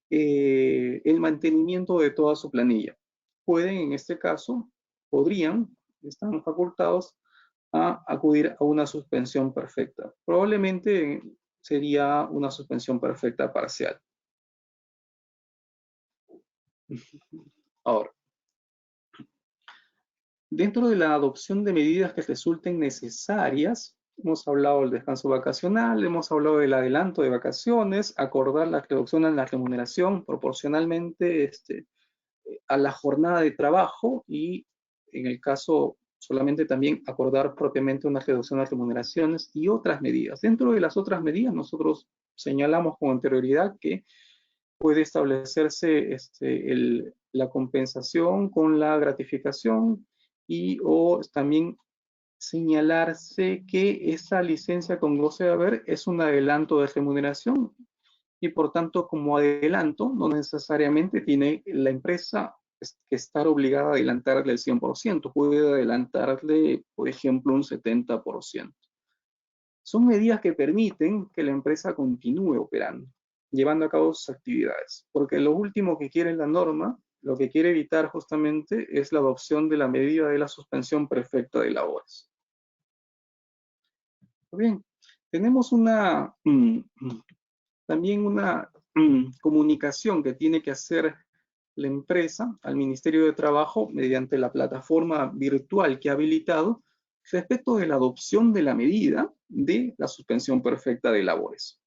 el mantenimiento de toda su planilla. Pueden, en este caso, están facultados a acudir a una suspensión perfecta. Probablemente sería una suspensión perfecta parcial. Ahora, dentro de la adopción de medidas que resulten necesarias, hemos hablado del descanso vacacional, hemos hablado del adelanto de vacaciones, acordar la reducción en la remuneración proporcionalmente a la jornada de trabajo y, en el caso, solamente también acordar propiamente una reducción de remuneraciones y otras medidas. Dentro de las otras medidas, nosotros señalamos con anterioridad que puede establecerse la compensación con la gratificación o también señalarse que esa licencia con goce de haber es un adelanto de remuneración y por tanto como adelanto no necesariamente tiene la empresa que estar obligada a adelantarle el 100%, puede adelantarle, por ejemplo, un 70%. Son medidas que permiten que la empresa continúe operando, llevando a cabo sus actividades, porque lo último que quiere la norma, lo que quiere evitar justamente es la adopción de la medida de la suspensión perfecta de labores. Bien, tenemos también una comunicación que tiene que hacer la empresa al Ministerio de Trabajo mediante la plataforma virtual que ha habilitado respecto de la adopción de la medida de la suspensión perfecta de labores.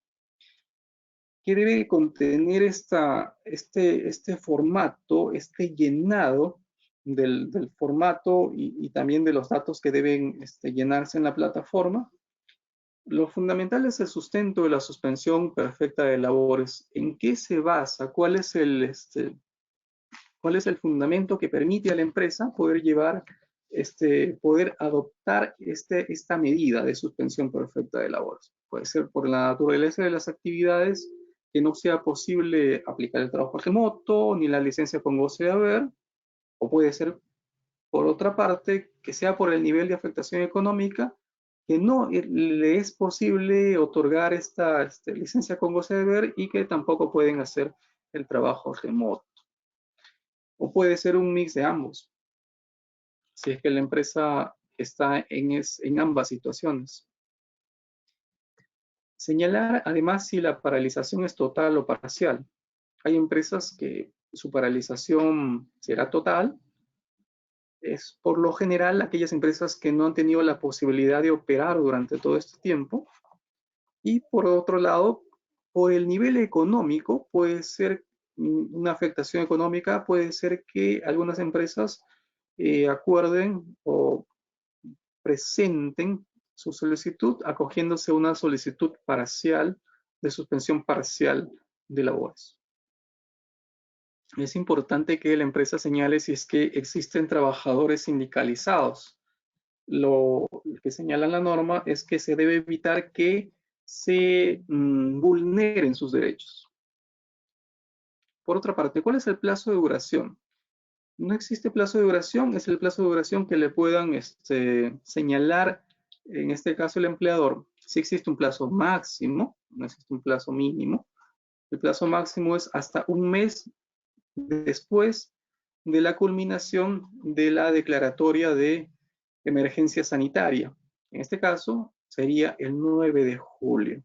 ¿Qué debe contener este formato, este llenado del formato y también de los datos que deben llenarse en la plataforma. Lo fundamental es el sustento de la suspensión perfecta de labores. ¿En qué se basa? ¿Cuál es el fundamento que permite a la empresa poder poder adoptar esta medida de suspensión perfecta de labores? Puede ser por la naturaleza de las actividades, que no sea posible aplicar el trabajo remoto ni la licencia con goce de haber, o puede ser, por otra parte, que sea por el nivel de afectación económica, que no le es posible otorgar esta licencia con goce de haber y que tampoco pueden hacer el trabajo remoto. O puede ser un mix de ambos, si es que la empresa está en ambas situaciones. Señalar además si la paralización es total o parcial. Hay empresas que su paralización será total. Es por lo general aquellas empresas que no han tenido la posibilidad de operar durante todo este tiempo. Y por otro lado, por el nivel económico, puede ser una afectación económica, puede ser que algunas empresas acuerden o presenten su solicitud acogiéndose a una solicitud parcial de suspensión parcial de labores. Es importante que la empresa señale si es que existen trabajadores sindicalizados. Lo que señala la norma es que se debe evitar que se vulneren sus derechos. Por otra parte, ¿cuál es el plazo de duración? No existe plazo de duración, es el plazo de duración que le puedan señalar, en este caso el empleador. Si existe un plazo máximo, no existe un plazo mínimo. El plazo máximo es hasta un mes después de la culminación de la declaratoria de emergencia sanitaria. En este caso sería el 9 de julio.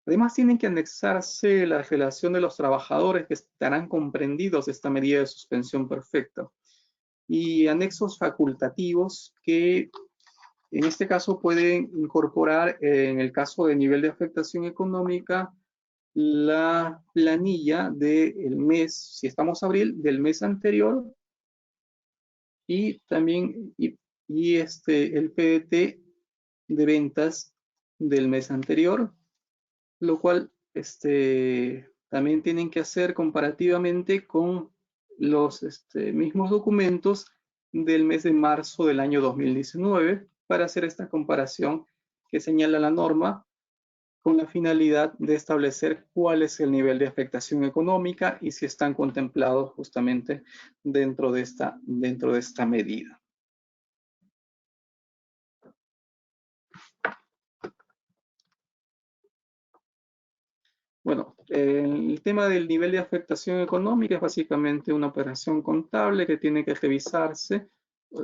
Además, tienen que anexarse la relación de los trabajadores que estarán comprendidos de esta medida de suspensión perfecta y anexos facultativos que en este caso pueden incorporar, en el caso de nivel de afectación económica, la planilla del mes, si estamos abril, del mes anterior y también el PDT de ventas del mes anterior, lo cual también tienen que hacer comparativamente con los mismos documentos del mes de marzo del año 2019 para hacer esta comparación que señala la norma con la finalidad de establecer cuál es el nivel de afectación económica y si están contemplados justamente dentro de esta medida. Bueno, el tema del nivel de afectación económica es básicamente una operación contable que tiene que revisarse.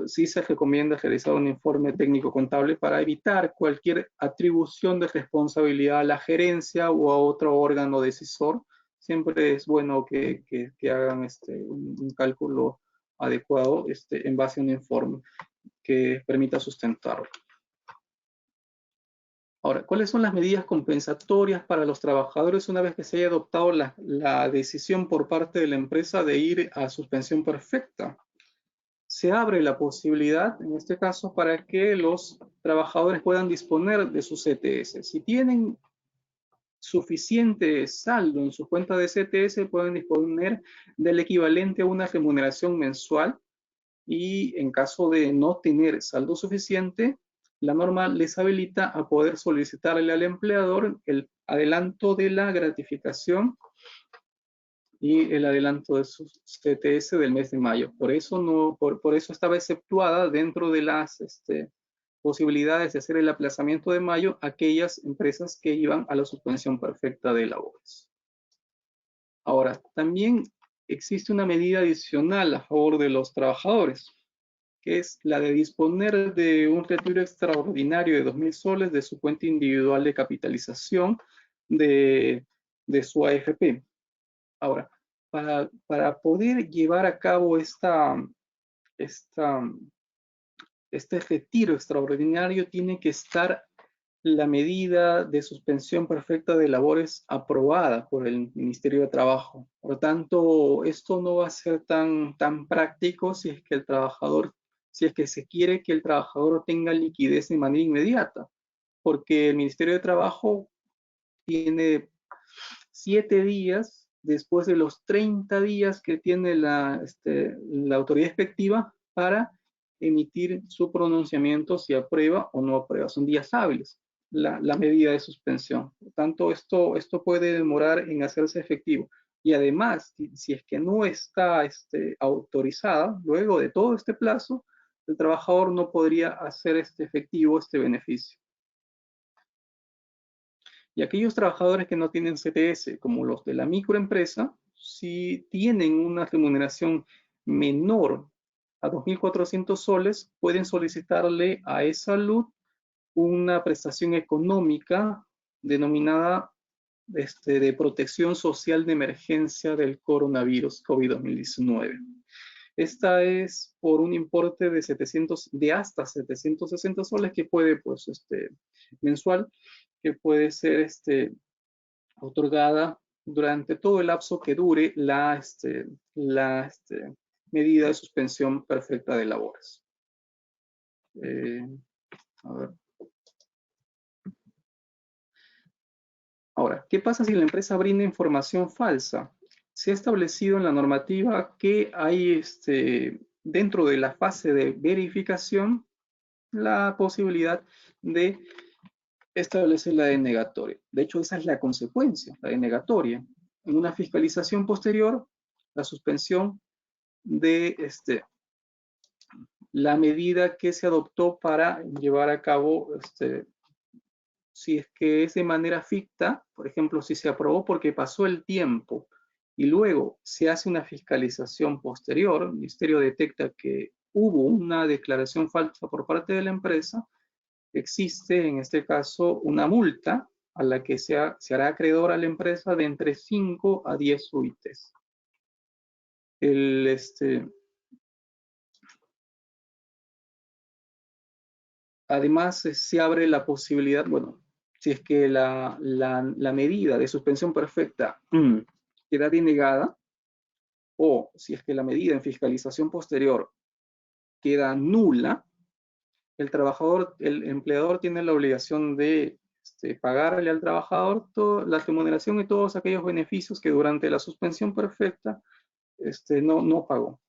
Sí se recomienda realizar un informe técnico contable para evitar cualquier atribución de responsabilidad a la gerencia o a otro órgano decisor. Siempre es bueno que hagan un cálculo adecuado en base a un informe que permita sustentarlo. Ahora, ¿cuáles son las medidas compensatorias para los trabajadores una vez que se haya adoptado la decisión por parte de la empresa de ir a suspensión perfecta? Se abre la posibilidad, en este caso, para que los trabajadores puedan disponer de sus CTS. Si tienen suficiente saldo en su cuenta de CTS, pueden disponer del equivalente a una remuneración mensual y en caso de no tener saldo suficiente, la norma les habilita a poder solicitarle al empleador el adelanto de la gratificación y el adelanto de su CTS del mes de mayo. Por eso, por eso estaba exceptuada dentro de las posibilidades de hacer el aplazamiento de mayo aquellas empresas que iban a la suspensión perfecta de labores. Ahora, también existe una medida adicional a favor de los trabajadores, que es la de disponer de un retiro extraordinario de 2.000 soles de su cuenta individual de capitalización de su AFP. Ahora, para poder llevar a cabo este retiro extraordinario tiene que estar la medida de suspensión perfecta de labores aprobada por el Ministerio de Trabajo. Por lo tanto, esto no va a ser tan práctico si es que el trabajador, si es que se quiere que el trabajador tenga liquidez de manera inmediata, porque el Ministerio de Trabajo tiene 7 días después de los 30 días que tiene la autoridad expectiva para emitir su pronunciamiento si aprueba o no aprueba. Son días hábiles la medida de suspensión. Por tanto, esto puede demorar en hacerse efectivo. Y además, si es que no está autorizada, luego de todo este plazo, el trabajador no podría hacer efectivo este beneficio. Y aquellos trabajadores que no tienen CTS, como los de la microempresa, si tienen una remuneración menor a 2.400 soles, pueden solicitarle a E-Salud una prestación económica denominada de protección social de emergencia del coronavirus COVID-2019. Esta es por un importe de hasta 760 soles que puede, pues, mensual, que puede ser otorgada durante todo el lapso que dure la medida de suspensión perfecta de labores. A ver. Ahora, ¿qué pasa si la empresa brinda información falsa? Se ha establecido en la normativa que hay dentro de la fase de verificación la posibilidad de establecer la denegatoria. De hecho, esa es la consecuencia, la denegatoria. En una fiscalización posterior, la suspensión de la medida que se adoptó para llevar a cabo, si es que es de manera ficta, por ejemplo, si se aprobó porque pasó el tiempo y luego se hace una fiscalización posterior, el ministerio detecta que hubo una declaración falsa por parte de la empresa, existe en este caso una multa a la que se hará acreedor a la empresa de entre 5 a 10 UITs. Además, se abre la posibilidad, bueno, si es que la medida de suspensión perfecta queda denegada, o si es que la medida en fiscalización posterior queda nula, el empleador tiene la obligación de pagarle al trabajador la remuneración y todos aquellos beneficios que durante la suspensión perfecta no pagó.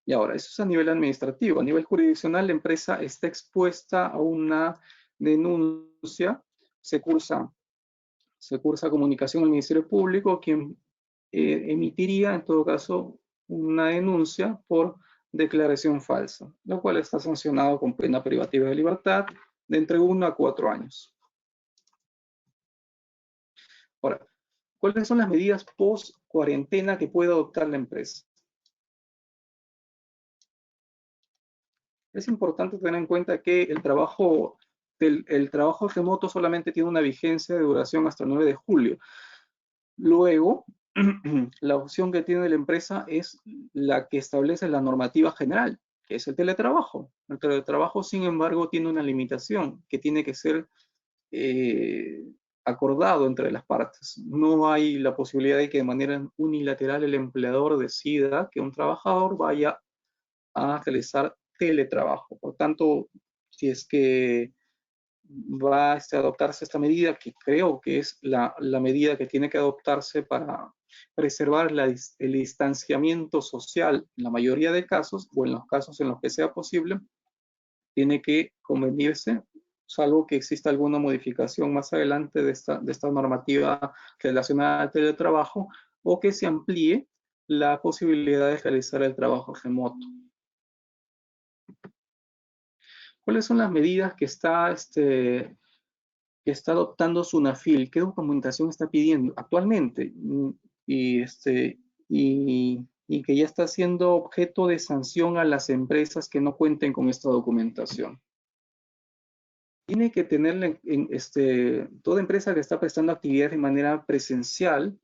Y ahora, eso es a nivel administrativo. A nivel jurisdiccional, la empresa está expuesta a una denuncia, se cursa comunicación al Ministerio Público, quien emitiría, en todo caso, una denuncia por declaración falsa, lo cual está sancionado con pena privativa de libertad de entre 1 a 4 años. Ahora, ¿cuáles son las medidas post-cuarentena que puede adoptar la empresa? Es importante tener en cuenta que el trabajo remoto solamente tiene una vigencia de duración hasta el 9 de julio. Luego, la opción que tiene la empresa es la que establece la normativa general, que es el teletrabajo. El teletrabajo, sin embargo, tiene una limitación que tiene que ser acordado entre las partes. No hay la posibilidad de que de manera unilateral el empleador decida que un trabajador vaya a realizar teletrabajo. Por tanto, si es que va a adoptarse esta medida, que creo que es la medida que tiene que adoptarse para preservar el distanciamiento social en la mayoría de casos, o en los casos en los que sea posible, tiene que convenirse, salvo que exista alguna modificación más adelante de esta normativa relacionada al teletrabajo, o que se amplíe la posibilidad de realizar el trabajo remoto. ¿Cuáles son las medidas que está adoptando SUNAFIL? ¿Qué documentación está pidiendo actualmente? Y que ya está siendo objeto de sanción a las empresas que no cuenten con esta documentación. Tiene que tener toda empresa que está prestando actividades de manera presencial,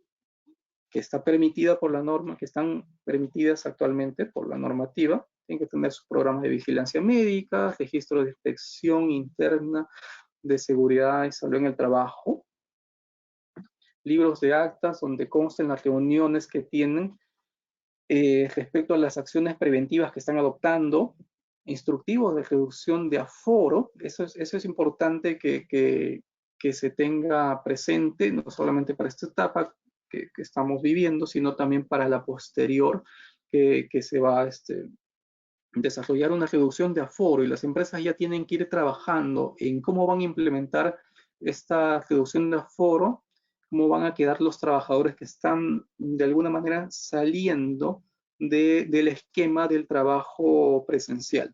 que está permitida por la norma, que están permitidas actualmente por la normativa, tienen que tener sus programas de vigilancia médica, registro de inspección interna de seguridad y salud en el trabajo, libros de actas donde consten las reuniones que tienen respecto a las acciones preventivas que están adoptando, instructivos de reducción de aforo. Eso es importante que se tenga presente, no solamente para esta etapa que estamos viviendo, sino también para la posterior, que se va a desarrollar una reducción de aforo, y las empresas ya tienen que ir trabajando en cómo van a implementar esta reducción de aforo, cómo van a quedar los trabajadores que están de alguna manera saliendo del esquema del trabajo presencial.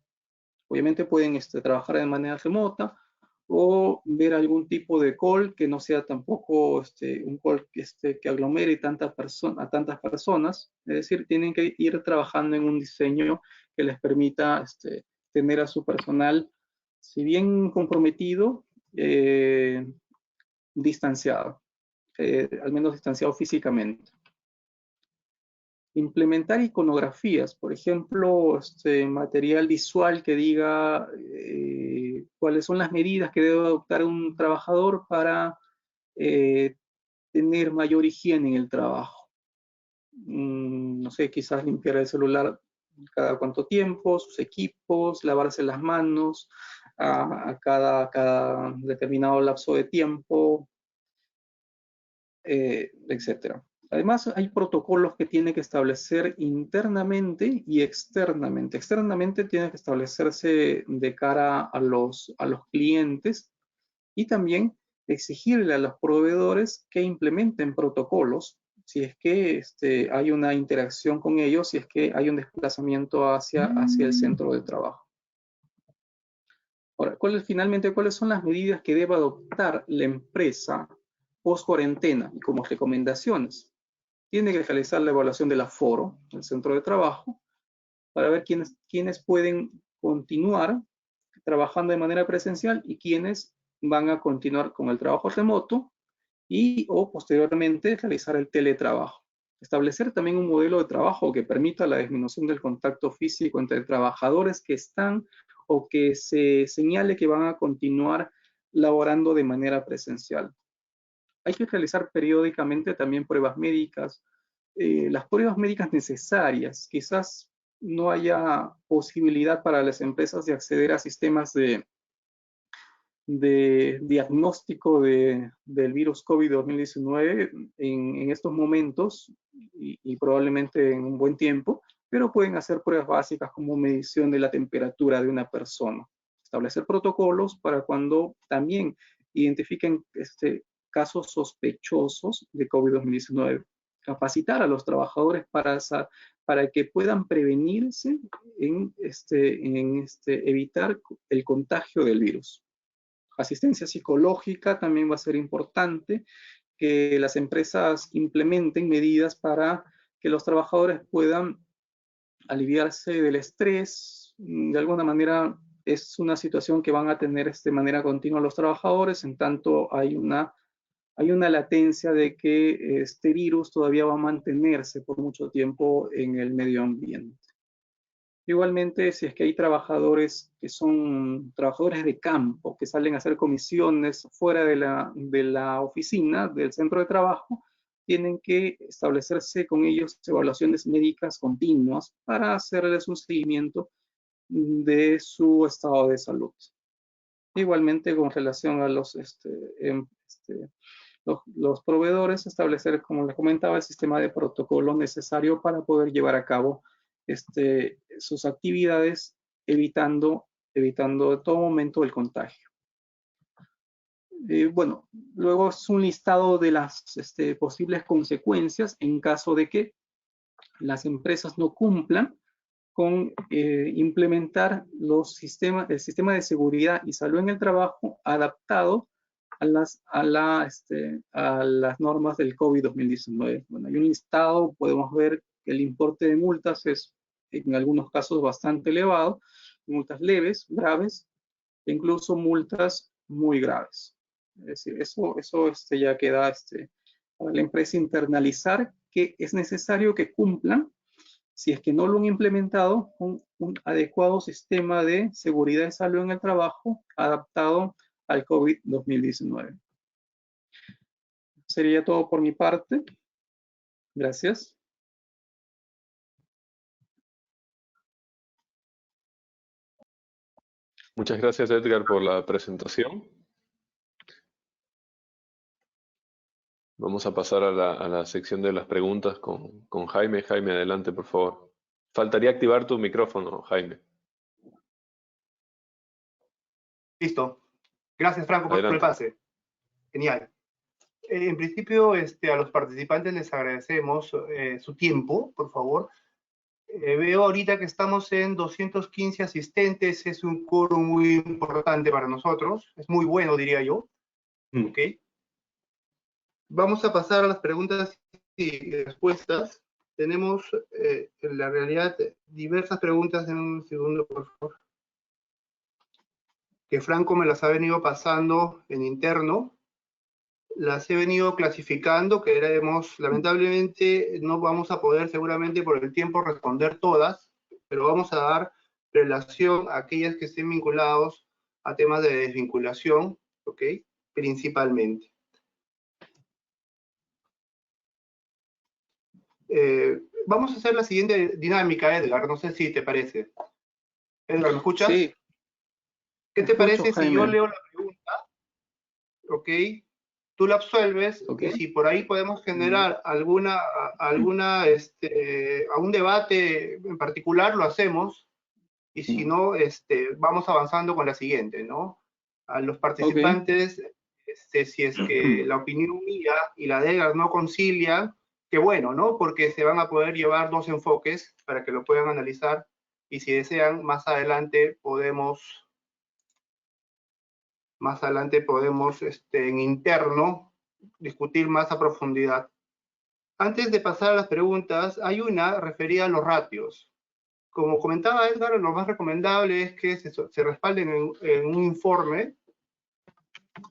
Obviamente pueden trabajar de manera remota o ver algún tipo de call que no sea tampoco un call que aglomere a tantas personas. Es decir, tienen que ir trabajando en un diseño que les permita tener a su personal, si bien comprometido, distanciado, al menos distanciado físicamente. Implementar iconografías, por ejemplo, material visual que diga cuáles son las medidas que debe adoptar un trabajador para tener mayor higiene en el trabajo. No sé, quizás limpiar el celular cada cuánto tiempo, sus equipos, lavarse las manos a cada determinado lapso de tiempo, etcétera. Además, hay protocolos que tiene que establecer internamente y externamente. Externamente tiene que establecerse de cara a los clientes, y también exigirle a los proveedores que implementen protocolos si es que hay una interacción con ellos, si es que hay un desplazamiento hacia el centro de trabajo. Ahora, finalmente, ¿cuáles son las medidas que debe adoptar la empresa post cuarentena y como recomendaciones? Tiene que realizar la evaluación del aforo del centro de trabajo para ver quiénes pueden continuar trabajando de manera presencial y quiénes van a continuar con el trabajo remoto, y o posteriormente realizar el teletrabajo. Establecer también un modelo de trabajo que permita la disminución del contacto físico entre trabajadores que están o que se señale que van a continuar laborando de manera presencial. Hay que realizar periódicamente también pruebas médicas, las pruebas médicas necesarias. Quizás no haya posibilidad para las empresas de acceder a sistemas de diagnóstico del virus COVID-2019 en estos momentos y probablemente en un buen tiempo, pero pueden hacer pruebas básicas como medición de la temperatura de una persona. Establecer protocolos para cuando también identifiquen casos sospechosos de COVID-2019. Capacitar a los trabajadores para que puedan prevenirse en evitar el contagio del virus. Asistencia psicológica también va a ser importante, que las empresas implementen medidas para que los trabajadores puedan aliviarse del estrés. De alguna manera es una situación que van a tener de manera continua los trabajadores, en tanto hay una latencia de que este virus todavía va a mantenerse por mucho tiempo en el medio ambiente. Igualmente, si es que hay trabajadores que son trabajadores de campo, que salen a hacer comisiones fuera de la oficina, del centro de trabajo, tienen que establecerse con ellos evaluaciones médicas continuas para hacerles un seguimiento de su estado de salud. Igualmente, con relación a los proveedores, establecer, como les comentaba, el sistema de protocolo necesario para poder llevar a cabo sus actividades, evitando en todo momento el contagio. Bueno, luego es un listado de las posibles consecuencias en caso de que las empresas no cumplan con implementar el sistema de seguridad y salud en el trabajo adaptado a las normas del COVID-2019. Bueno, hay un listado, podemos ver que el importe de multas es en algunos casos bastante elevado, multas leves, graves, e incluso multas muy graves. Es decir, eso ya queda para la empresa internalizar que es necesario que cumplan, si es que no lo han implementado, un adecuado sistema de seguridad y salud en el trabajo adaptado al COVID-2019. Sería todo por mi parte. Gracias. Muchas gracias, Edgar, por la presentación. Vamos a pasar a la sección de las preguntas con Jaime. Jaime, adelante, por favor. Faltaría activar tu micrófono, Jaime. Listo. Gracias, Franco, por el Adelante. pase. Genial. En principio, a los participantes les agradecemos su tiempo, por favor. Veo ahorita que estamos en 215 asistentes, es un quórum muy importante para nosotros, es muy bueno, diría yo. ¿Ok? Vamos a pasar a las preguntas y respuestas. Tenemos, en la realidad, diversas preguntas. En un segundo, por favor. Que Franco me las ha venido pasando en interno. Las he venido clasificando, queremos, lamentablemente no vamos a poder seguramente por el tiempo responder todas, pero vamos a dar relación a aquellas que estén vinculados a temas de desvinculación, ¿ok? Principalmente. Vamos a hacer la siguiente dinámica, Edgar, no sé si te parece. Edgar, ¿me escuchas? Sí. ¿Qué te parece Jaime. si yo leo la pregunta? ¿Ok? Tú la absuelves, Okay. y si por ahí podemos generar algún debate en particular, lo hacemos, y si no, vamos avanzando con la siguiente, ¿no? A los participantes, si es que la opinión mía y la de Edgar no concilian, qué bueno, ¿no? Porque se van a poder llevar dos enfoques para que lo puedan analizar, y si desean, más adelante podemos en interno discutir más a profundidad. Antes de pasar a las preguntas, hay una referida a los ratios. Como comentaba Edgar, lo más recomendable es que se respalden en un informe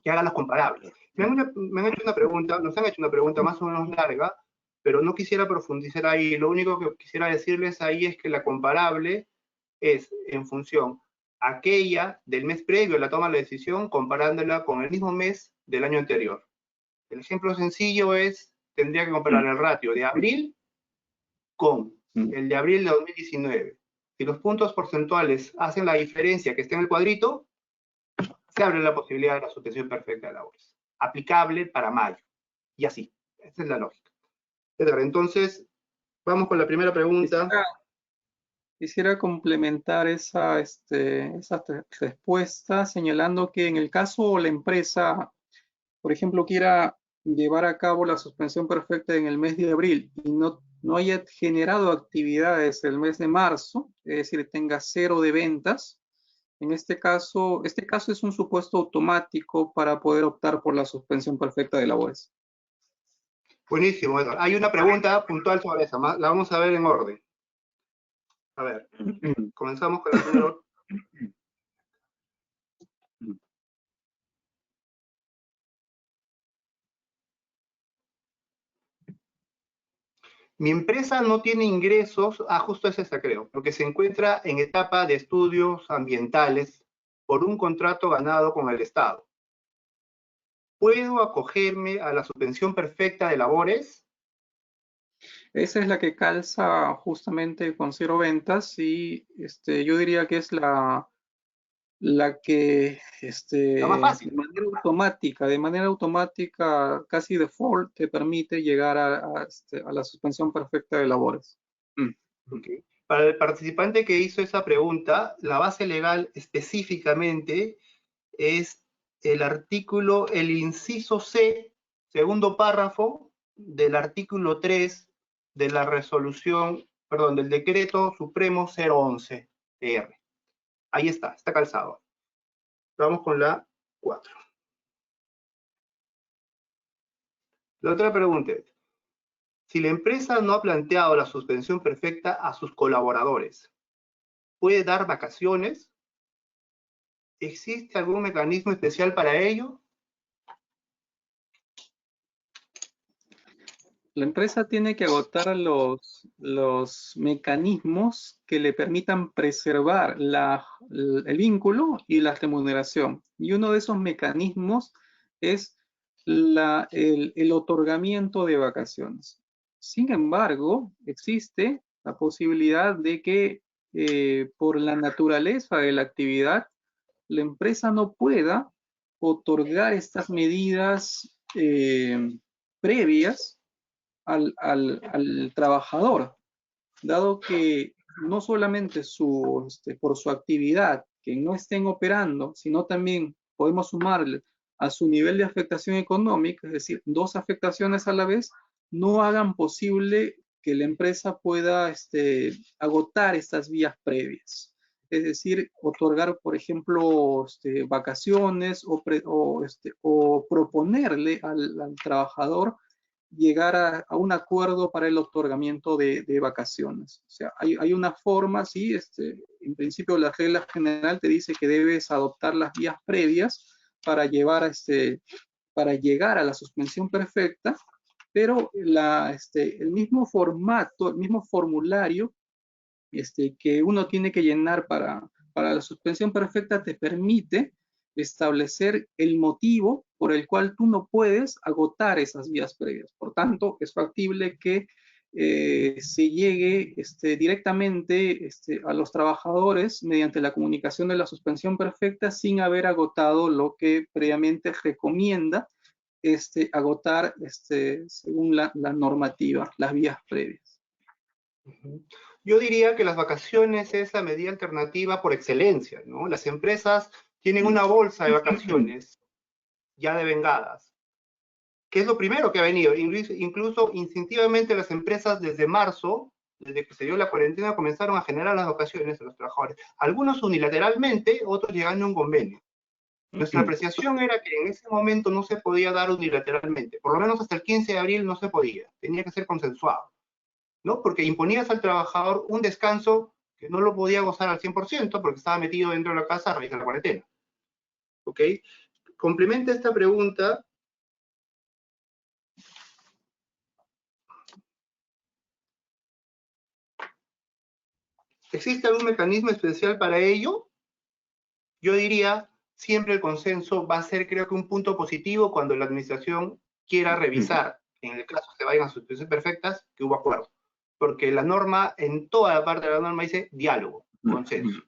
que haga los comparables. Me han hecho una pregunta, nos han hecho una pregunta más o menos larga, pero no quisiera profundizar ahí. Lo único que quisiera decirles ahí es que la comparable es en función aquella del mes previo a la toma de la decisión, comparándola con el mismo mes del año anterior. El ejemplo sencillo es, tendría que comparar el ratio de abril con el de abril de 2019. Si los puntos porcentuales hacen la diferencia que esté en el cuadrito, se abre la posibilidad de la suspensión perfecta de labores. Aplicable para mayo. Y así. Esa es la lógica. Entonces, vamos con la primera pregunta. Quisiera complementar esa respuesta señalando que en el caso la empresa, por ejemplo, quiera llevar a cabo la suspensión perfecta en el mes de abril y no haya generado actividades el mes de marzo, es decir, tenga 0 de ventas, en este caso es un supuesto automático para poder optar por la suspensión perfecta de labores. Buenísimo, Edgar. Hay una pregunta puntual sobre esa, la vamos a ver en orden. A ver, comenzamos con la primera. Mi empresa no tiene ingresos, justo es esa creo, porque se encuentra en etapa de estudios ambientales por un contrato ganado con el Estado. ¿Puedo acogerme a la suspensión perfecta de labores? Esa es la que calza justamente con 0 ventas y yo diría que es la que La más fácil. de manera automática, casi default, te permite llegar a la suspensión perfecta de labores. Okay. Para el participante que hizo esa pregunta, la base legal específicamente es el inciso C, segundo párrafo del artículo 3 de la resolución, perdón, del decreto supremo 011 TR. Ahí está calzado. Vamos con la 4. La otra pregunta es, si la empresa no ha planteado la suspensión perfecta a sus colaboradores, ¿puede dar vacaciones? ¿Existe algún mecanismo especial para ello? La empresa tiene que agotar los mecanismos que le permitan preservar el vínculo y la remuneración. Y uno de esos mecanismos es el otorgamiento de vacaciones. Sin embargo, existe la posibilidad de que por la naturaleza de la actividad, la empresa no pueda otorgar estas medidas previas al trabajador, dado que no solamente por su actividad, que no estén operando, sino también podemos sumarle a su nivel de afectación económica, es decir, dos afectaciones a la vez, no hagan posible que la empresa pueda agotar estas vías previas. Es decir, otorgar, por ejemplo, vacaciones o proponerle al trabajador llegar a un acuerdo para el otorgamiento de vacaciones. O sea, hay una forma, sí, en principio la regla general te dice que debes adoptar las vías previas para para llegar a la suspensión perfecta, pero el mismo formato, el mismo formulario que uno tiene que llenar para la suspensión perfecta te permite establecer el motivo por el cual tú no puedes agotar esas vías previas. Por tanto, es factible que se llegue directamente a los trabajadores mediante la comunicación de la suspensión perfecta sin haber agotado lo que previamente recomienda agotar según la normativa, las vías previas. Yo diría que las vacaciones es la medida alternativa por excelencia, ¿no? Las empresas tienen una bolsa de vacaciones ya devengadas, que es lo primero que ha venido. Incluso instintivamente las empresas desde marzo, desde que se dio la cuarentena, comenzaron a generar las vacaciones a los trabajadores. Algunos unilateralmente, otros llegando a un convenio. Nuestra apreciación era que en ese momento no se podía dar unilateralmente, por lo menos hasta el 15 de abril no se podía, tenía que ser consensuado, ¿no? Porque imponías al trabajador un descanso que no lo podía gozar al 100% porque estaba metido dentro de la casa a raíz de la cuarentena. ¿Ok? Complementa esta pregunta. ¿Existe algún mecanismo especial para ello? Yo diría, siempre el consenso va a ser, creo que un punto positivo cuando la administración quiera revisar, en el caso que vayan a suspensiones perfectas, que hubo acuerdo. Porque la norma, en toda la parte de la norma dice diálogo, consenso.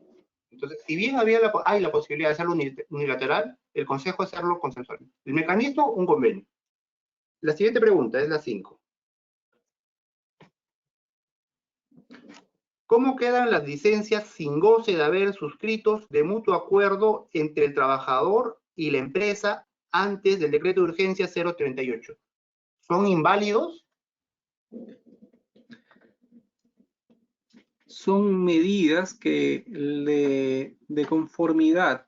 Entonces, si bien hay la posibilidad de hacerlo unilateral, el consejo es hacerlo consensual. El mecanismo, un convenio. La siguiente pregunta es la 5. ¿Cómo quedan las licencias sin goce de haber suscritos de mutuo acuerdo entre el trabajador y la empresa antes del decreto de urgencia 038? ¿Son inválidos? Son medidas que de conformidad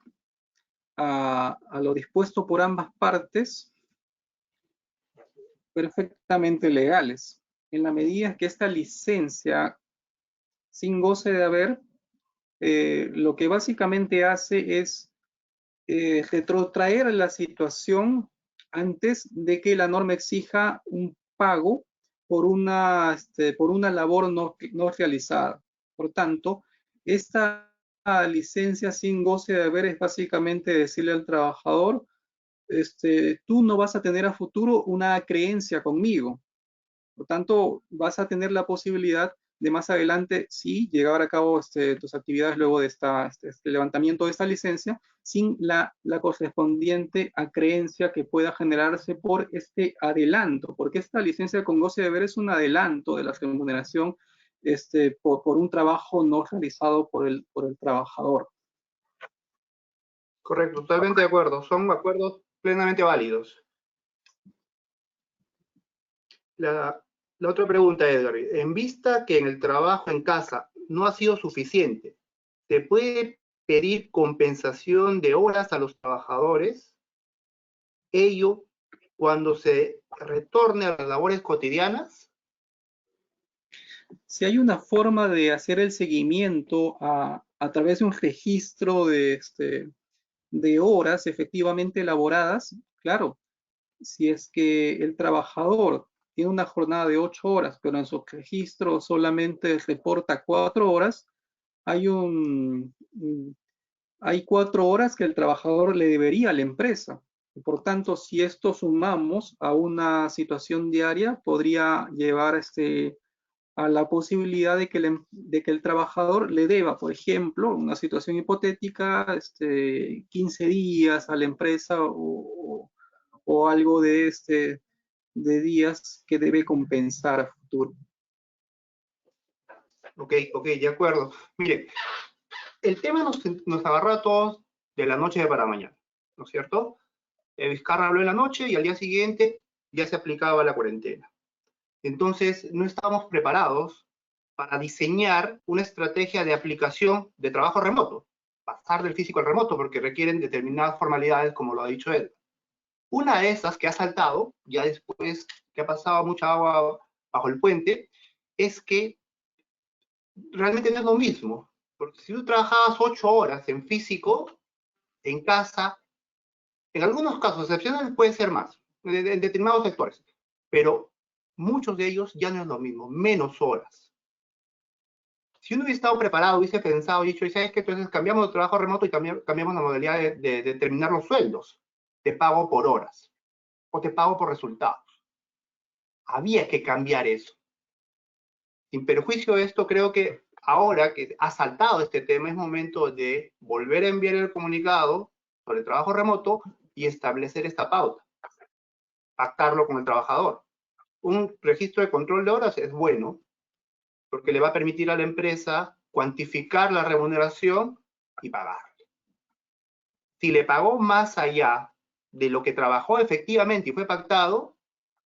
a lo dispuesto por ambas partes, perfectamente legales. En la medida que esta licencia sin goce de haber, lo que básicamente hace es retrotraer la situación antes de que la norma exija un pago por por una labor no realizada. Por tanto, esta licencia sin goce de haber es básicamente decirle al trabajador, tú no vas a tener a futuro una creencia conmigo. Por tanto, vas a tener la posibilidad de más adelante, sí, llevar a cabo tus actividades luego de este levantamiento de esta licencia, sin la correspondiente acreencia que pueda generarse por este adelanto, porque esta licencia con goce de haber es un adelanto de la remuneración por un trabajo no realizado por el trabajador. Correcto, totalmente de acuerdo. Son acuerdos plenamente válidos. La otra pregunta, Edgar. En vista que en el trabajo en casa no ha sido suficiente, ¿se puede pedir compensación de horas a los trabajadores? Ello cuando se retorne a las labores cotidianas. Si hay una forma de hacer el seguimiento a través de un registro de horas efectivamente elaboradas, claro, si es que el trabajador tiene una jornada de 8 horas, pero en su registro solamente reporta 4 horas, hay hay 4 horas que el trabajador le debería a la empresa. Por tanto, si esto sumamos a una situación diaria, podría llevar a la posibilidad de que el trabajador le deba, por ejemplo, una situación hipotética, 15 días a la empresa o algo de días que debe compensar a futuro. Ok, de acuerdo. Mire, el tema nos agarró a todos de la noche para mañana, ¿no es cierto? Vizcarra habló en la noche y al día siguiente ya se aplicaba la cuarentena. Entonces, no estábamos preparados para diseñar una estrategia de aplicación de trabajo remoto, pasar del físico al remoto, porque requieren determinadas formalidades, como lo ha dicho él. Una de esas que ha saltado, ya después que ha pasado mucha agua bajo el puente, es que realmente no es lo mismo. Porque si tú trabajabas 8 horas en físico, en casa, en algunos casos excepcionales puede ser más, en determinados sectores, pero muchos de ellos ya no es lo mismo, menos horas. Si uno hubiese estado preparado, hubiese pensado, dicho, ¿sabes qué? Entonces cambiamos de trabajo remoto y cambiamos la modalidad de determinar los sueldos. Te pago por horas o te pago por resultados. Había que cambiar eso. Sin perjuicio de esto, creo que ahora que ha saltado este tema, es momento de volver a enviar el comunicado sobre el trabajo remoto y establecer esta pauta. Pactarlo con el trabajador. Un registro de control de horas es bueno, porque le va a permitir a la empresa cuantificar la remuneración y pagar. Si le pagó más allá de lo que trabajó efectivamente y fue pactado,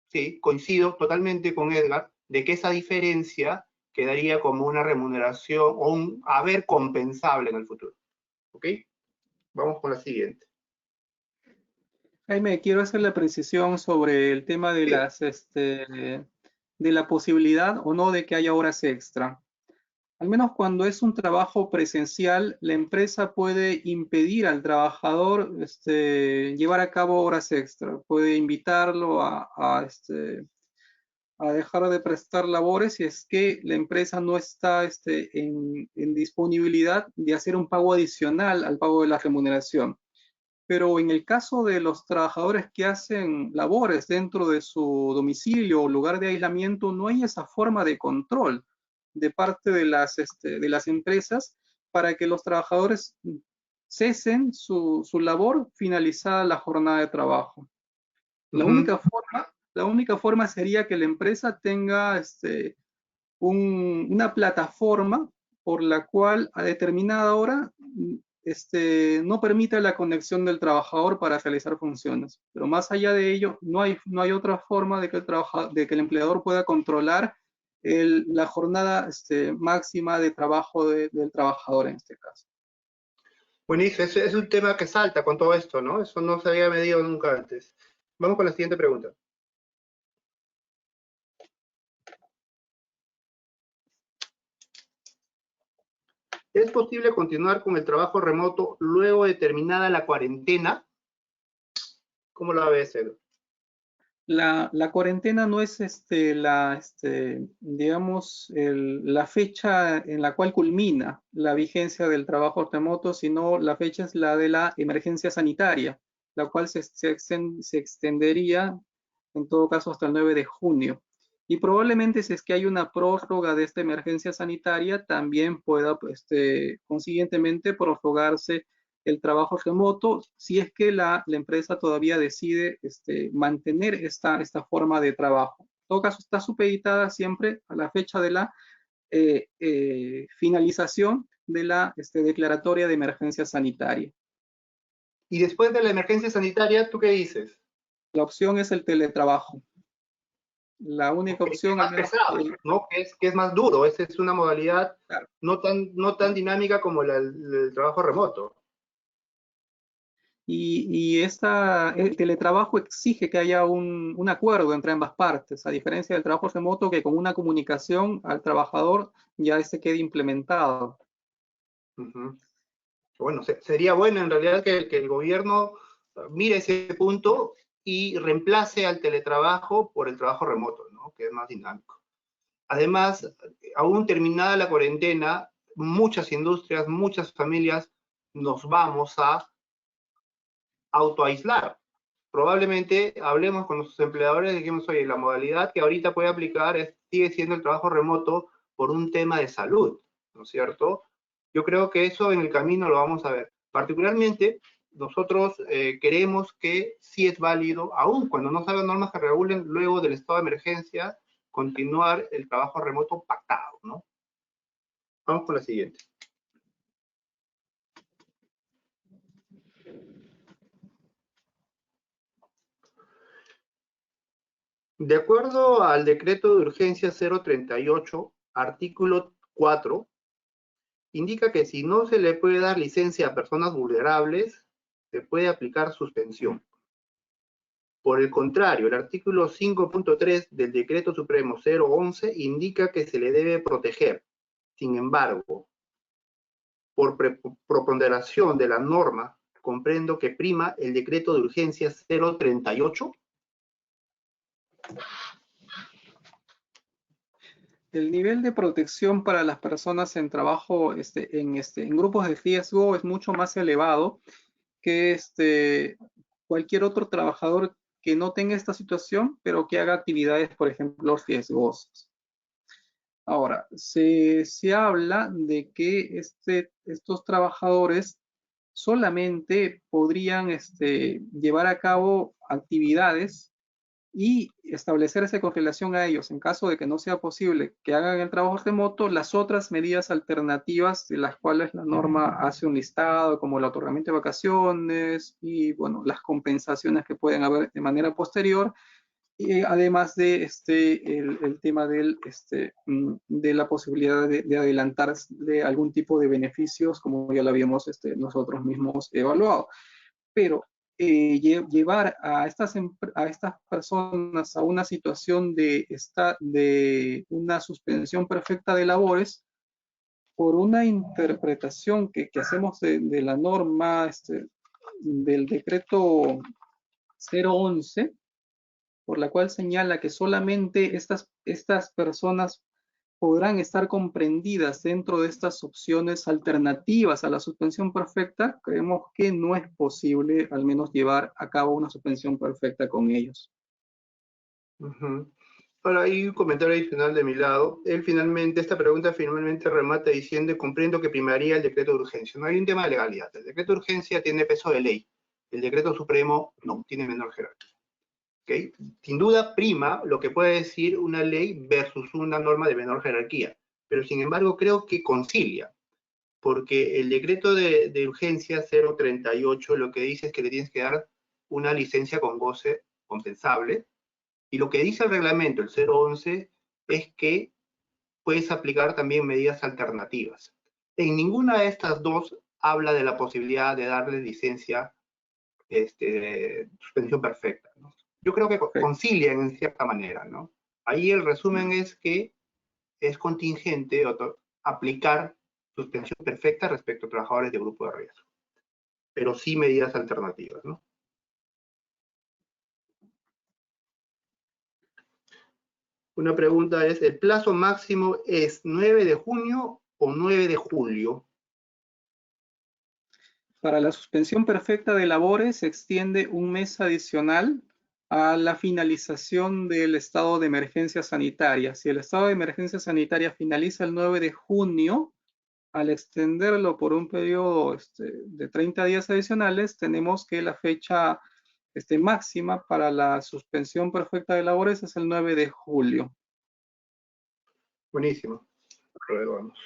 sí, coincido totalmente con Edgar, de que esa diferencia quedaría como una remuneración o un haber compensable en el futuro. ¿Ok? Vamos con la siguiente. Jaime, quiero hacer la precisión sobre el tema de de la posibilidad o no de que haya horas extra. Al menos cuando es un trabajo presencial, la empresa puede impedir al trabajador llevar a cabo horas extra. Puede invitarlo a dejar de prestar labores si es que la empresa no está en disponibilidad de hacer un pago adicional al pago de la remuneración. Pero en el caso de los trabajadores que hacen labores dentro de su domicilio o lugar de aislamiento, no hay esa forma de control de parte de de las empresas para que los trabajadores cesen su labor finalizada la jornada de trabajo. La única forma sería que la empresa tenga una plataforma por la cual a determinada hora no permite la conexión del trabajador para realizar funciones. Pero más allá de ello, no hay otra forma de que el empleador pueda controlar la jornada máxima de trabajo del trabajador en este caso. Buenísimo, es un tema que salta con todo esto, ¿no? Eso no se había medido nunca antes. Vamos con la siguiente pregunta. ¿Es posible continuar con el trabajo remoto luego de terminada la cuarentena? ¿Cómo la ves, Edu? La cuarentena no es digamos, la fecha en la cual culmina la vigencia del trabajo remoto, sino la fecha es la de la emergencia sanitaria, la cual se extendería en todo caso hasta el 9 de junio. Y probablemente si es que hay una prórroga de esta emergencia sanitaria, también pueda, consiguientemente, prorrogarse el trabajo remoto si es que la empresa todavía decide mantener esta forma de trabajo. En todo caso, está supeditada siempre a la fecha de la finalización de la declaratoria de emergencia sanitaria. Y después de la emergencia sanitaria, ¿tú qué dices? La opción es el teletrabajo. La única opción, al menos, pesado, ¿no? Que es más duro. Esa es una modalidad claro, no tan dinámica como el trabajo remoto. Y el teletrabajo exige que haya un acuerdo entre ambas partes, a diferencia del trabajo remoto que con una comunicación al trabajador ya quede implementado. Bueno, sería bueno en realidad que el gobierno mire ese punto y reemplace al teletrabajo por el trabajo remoto, ¿no? ¿no? Que es más dinámico. Además, aún terminada la cuarentena, muchas industrias, muchas familias nos vamos a autoaislar. Probablemente hablemos con nuestros empleadores y dijimos, oye, la modalidad que ahorita puede aplicar sigue siendo el trabajo remoto por un tema de salud, ¿no es cierto? Yo creo que eso en el camino lo vamos a ver. Particularmente, nosotros queremos que sí es válido, aún cuando no salgan normas que regulen luego del estado de emergencia, continuar el trabajo remoto pactado, ¿no? Vamos con la siguiente. De acuerdo al decreto de urgencia 038, artículo 4, indica que si no se le puede dar licencia a personas vulnerables, se puede aplicar suspensión. Por el contrario, el artículo 5.3 del decreto supremo 011 indica que se le debe proteger. Sin embargo, por preponderación de la norma, comprendo que prima el decreto de urgencia 038. El nivel de protección para las personas en trabajo en grupos de riesgo es mucho más elevado que cualquier otro trabajador que no tenga esta situación, pero que haga actividades, por ejemplo, riesgosas. Ahora, se habla de que estos trabajadores solamente podrían llevar a cabo actividades y establecerse con relación a ellos. En caso de que no sea posible que hagan el trabajo remoto, las otras medidas alternativas de las cuales la norma hace un listado, como el otorgamiento de vacaciones y, bueno, las compensaciones que pueden haber de manera posterior, además de el tema de la posibilidad de adelantar de algún tipo de beneficios, como ya lo habíamos nosotros mismos evaluado. Pero llevar a estas personas a una situación de una suspensión perfecta de labores por una interpretación que hacemos de la norma del decreto 011, por la cual señala que solamente estas personas podrán estar comprendidas dentro de estas opciones alternativas a la suspensión perfecta, creemos que no es posible al menos llevar a cabo una suspensión perfecta con ellos. Ahora, hay un comentario adicional de mi lado. Esta pregunta finalmente remata diciendo, comprendo que primaría el decreto de urgencia. No hay un tema de legalidad. El decreto de urgencia tiene peso de ley. El decreto supremo no, tiene menor jerarquía. ¿Okay? Sin duda prima lo que puede decir una ley versus una norma de menor jerarquía, pero sin embargo creo que concilia, porque el decreto de urgencia 038 lo que dice es que le tienes que dar una licencia con goce compensable, y lo que dice el reglamento, el 011, es que puedes aplicar también medidas alternativas. En ninguna de estas dos habla de la posibilidad de darle licencia de suspensión perfecta, ¿no? Yo creo que concilian en cierta manera, ¿no? Ahí el resumen es que es contingente aplicar suspensión perfecta respecto a trabajadores de grupo de riesgo, pero sí medidas alternativas, ¿no? Una pregunta es, ¿el plazo máximo es 9 de junio o 9 de julio? Para la suspensión perfecta de labores se extiende un mes adicional a la finalización del estado de emergencia sanitaria. Si el estado de emergencia sanitaria finaliza el 9 de junio, al extenderlo por un periodo de 30 días adicionales, tenemos que la fecha máxima para la suspensión perfecta de labores es el 9 de julio. Buenísimo. Vamos.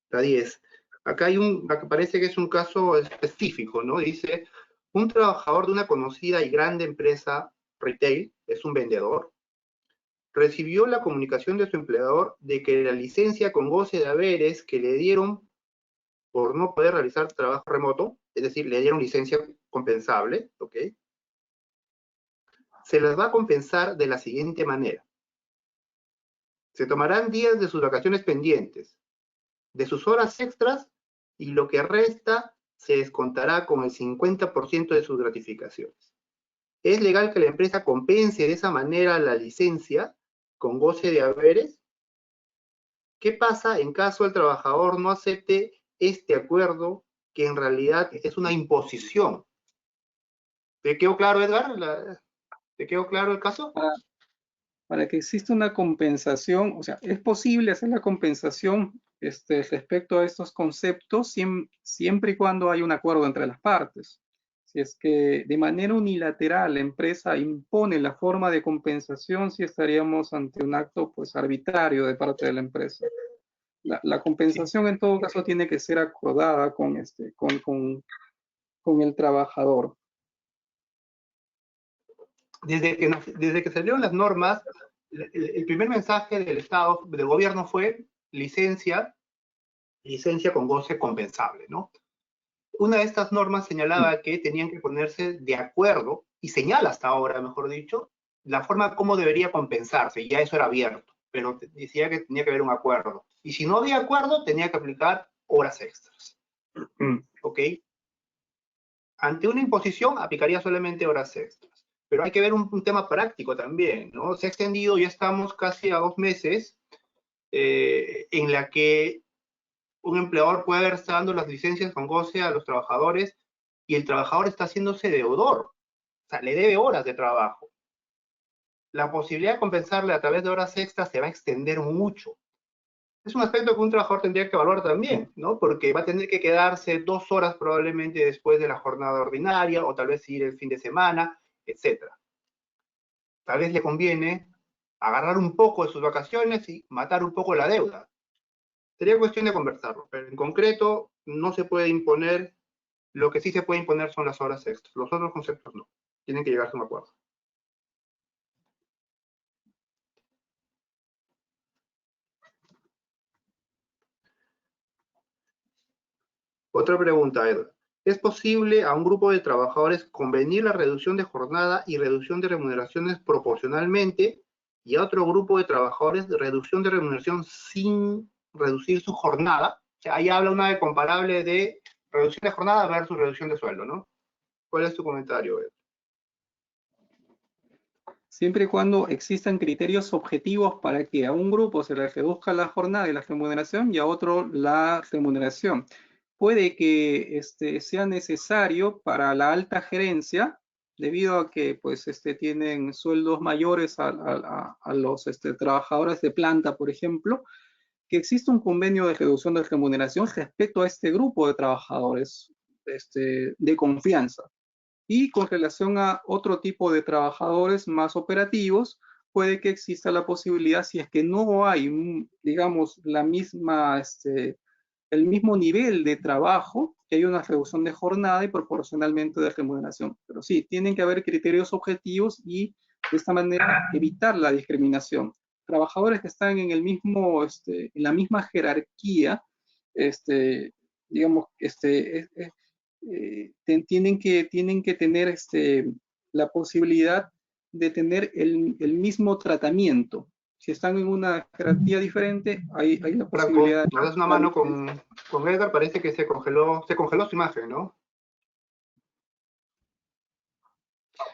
La 10. Acá hay parece que es un caso específico, ¿no? Dice, un trabajador de una conocida y grande empresa retail, es un vendedor, recibió la comunicación de su empleador de que la licencia con goce de haberes que le dieron por no poder realizar trabajo remoto, es decir, le dieron licencia compensable, ¿ok? Se las va a compensar de la siguiente manera. Se tomarán días de sus vacaciones pendientes, de sus horas extras, y lo que resta se descontará con el 50% de sus gratificaciones. Es legal que la empresa compense de esa manera la licencia con goce de haberes. ¿Qué pasa en caso el trabajador no acepte este acuerdo que en realidad es una imposición? ¿Te quedó claro, Edgar? ¿Te quedó claro el caso? Para que exista una compensación, o sea, es posible hacer la compensación respecto a estos conceptos siempre y cuando hay un acuerdo entre las partes. Si es que de manera unilateral la empresa impone la forma de compensación, sí estaríamos ante un acto pues arbitrario de parte de la empresa. La compensación en todo caso tiene que ser acordada con el trabajador. Desde que salieron las normas, el primer mensaje del Estado, del gobierno fue licencia con goce compensable, ¿no? Una de estas normas señalaba que tenían que ponerse de acuerdo, y señala hasta ahora, mejor dicho, la forma como debería compensarse, y ya eso era abierto, pero decía que tenía que haber un acuerdo. Y si no había acuerdo, tenía que aplicar horas extras. ¿Ok? Ante una imposición, aplicaría solamente horas extras. Pero hay que ver un tema práctico también, ¿no? Se ha extendido, ya estamos casi a 2 meses, en la que un empleador puede haber estado dando las licencias con goce a los trabajadores y el trabajador está haciéndose deudor, o sea, le debe horas de trabajo. La posibilidad de compensarle a través de horas extras se va a extender mucho. Es un aspecto que un trabajador tendría que evaluar también, ¿no? Porque va a tener que quedarse 2 horas probablemente después de la jornada ordinaria, o tal vez ir el fin de semana, etc. Tal vez le conviene agarrar un poco de sus vacaciones y matar un poco la deuda. Sería cuestión de conversarlo, pero en concreto no se puede imponer. Lo que sí se puede imponer son las horas extras. Los otros conceptos no. Tienen que llegarse a un acuerdo. Otra pregunta, Edward. ¿Es posible a un grupo de trabajadores convenir la reducción de jornada y reducción de remuneraciones proporcionalmente, y a otro grupo de trabajadores de reducción de remuneración sin reducir su jornada? O sea, ahí habla una de comparable de reducción de jornada versus reducción de sueldo, ¿no? ¿Cuál es tu comentario, Edward? Siempre y cuando existan criterios objetivos para que a un grupo se le reduzca la jornada y la remuneración y a otro la remuneración. Puede que sea necesario para la alta gerencia, debido a que pues, tienen sueldos mayores a los trabajadores de planta, por ejemplo, que exista un convenio de reducción de remuneración respecto a este grupo de trabajadores de confianza. Y con relación a otro tipo de trabajadores más operativos, puede que exista la posibilidad, si es que no hay, digamos, el mismo nivel de trabajo, que hay una reducción de jornada y proporcionalmente de remuneración. Pero sí, tienen que haber criterios objetivos y de esta manera evitar la discriminación. Trabajadores que están en la misma jerarquía, digamos, tienen que tener la posibilidad de tener el mismo tratamiento. Si están en una jerarquía diferente, hay la posibilidad. Franco, ¿nos das una mano con Edgar? Parece que se congeló su imagen, ¿no?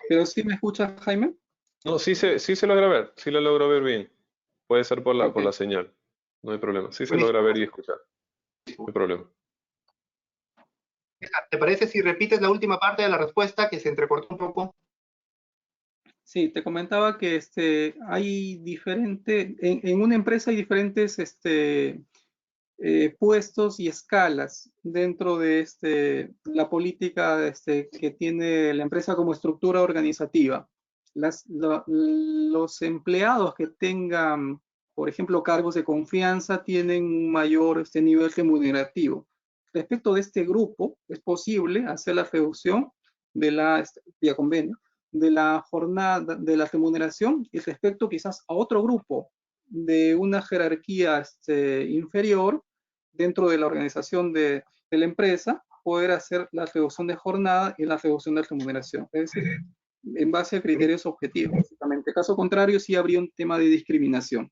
¿Pero sí me escuchas, Jaime? No, sí se logra ver, sí lo logro ver bien. Puede ser por Okay. la señal, no hay problema. Sí se logra ver y escuchar, no hay problema. ¿Te parece si repites la última parte de la respuesta, que se entrecortó un poco? Sí, te comentaba que hay en una empresa hay diferentes puestos y escalas dentro de la política que tiene la empresa como estructura organizativa. Los empleados que tengan, por ejemplo, cargos de confianza tienen un mayor nivel remunerativo. Respecto de este grupo, es posible hacer la reducción vía convenio de la jornada, de la remuneración, y respecto quizás a otro grupo de una jerarquía inferior dentro de la organización de la empresa, poder hacer la reducción de jornada y la reducción de remuneración. Es decir, en base a criterios objetivos, básicamente. Caso contrario, sí habría un tema de discriminación.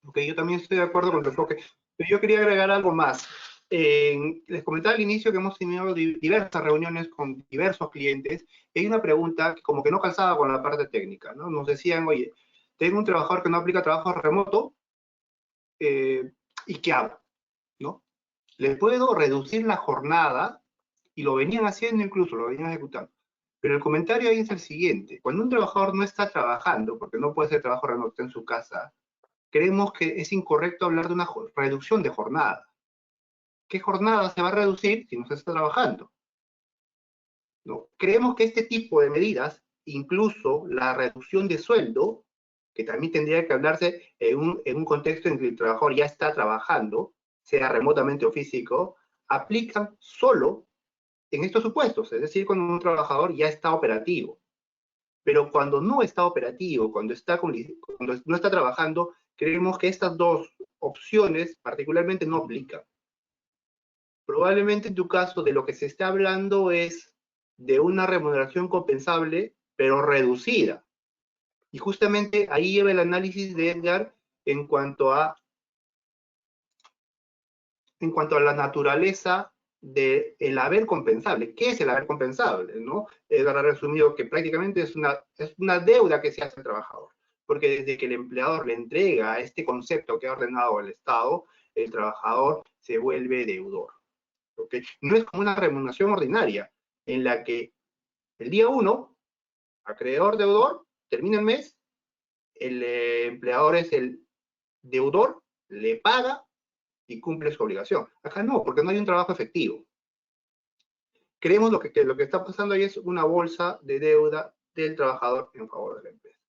Ok, yo también estoy de acuerdo con tu enfoque, pero yo quería agregar algo más. Les comentaba al inicio que hemos tenido diversas reuniones con diversos clientes, y hay una pregunta que como que no calzaba con la parte técnica, ¿no? Nos decían, oye, tengo un trabajador que no aplica trabajo remoto, ¿y qué hago? ¿No? Le puedo reducir la jornada, y lo venían haciendo incluso, lo venían ejecutando. Pero el comentario ahí es el siguiente: cuando un trabajador no está trabajando, porque no puede hacer trabajo remoto en su casa, creemos que es incorrecto hablar de una reducción de jornada. ¿Qué jornada se va a reducir si no se está trabajando? ¿No? Creemos que este tipo de medidas, incluso la reducción de sueldo, que también tendría que hablarse en un contexto en que el trabajador ya está trabajando, sea remotamente o físico, aplican solo en estos supuestos, es decir, cuando un trabajador ya está operativo. Pero cuando no está operativo, cuando no está trabajando, creemos que estas dos opciones particularmente no aplican. Probablemente en tu caso de lo que se está hablando es de una remuneración compensable, pero reducida. Y justamente ahí lleva el análisis de Edgar en cuanto a la naturaleza del haber compensable. ¿Qué es el haber compensable? ¿No? Edgar ha resumido que prácticamente es una deuda que se hace al trabajador, porque desde que el empleador le entrega este concepto que ha ordenado el Estado, el trabajador se vuelve deudor. ¿Okay? No es como una remuneración ordinaria, en la que el día 1, acreedor deudor, termina el mes, el empleador es el deudor, le paga y cumple su obligación. Acá no, porque no hay un trabajo efectivo. Creemos que lo que está pasando ahí es una bolsa de deuda del trabajador en favor de la empresa.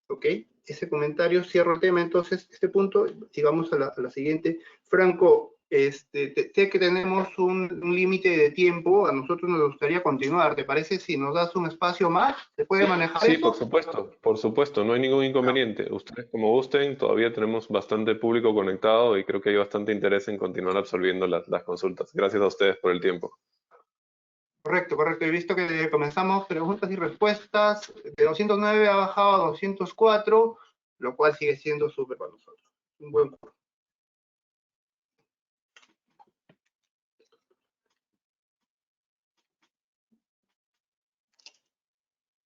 ¿Ok? Ese comentario cierra el tema. Entonces, este punto, sigamos a la siguiente. Franco, sé que tenemos un límite de tiempo, a nosotros nos gustaría continuar. ¿Te parece si nos das un espacio más? ¿Se puede manejar Sí, eso? por supuesto, no hay ningún inconveniente. Ustedes como gusten, todavía tenemos bastante público conectado y creo que hay bastante interés en continuar absolviendo las consultas. Gracias a ustedes por el tiempo. Correcto, correcto. He visto que comenzamos preguntas y respuestas. De 209 ha bajado a 204, lo cual sigue siendo súper para nosotros. Un buen curso.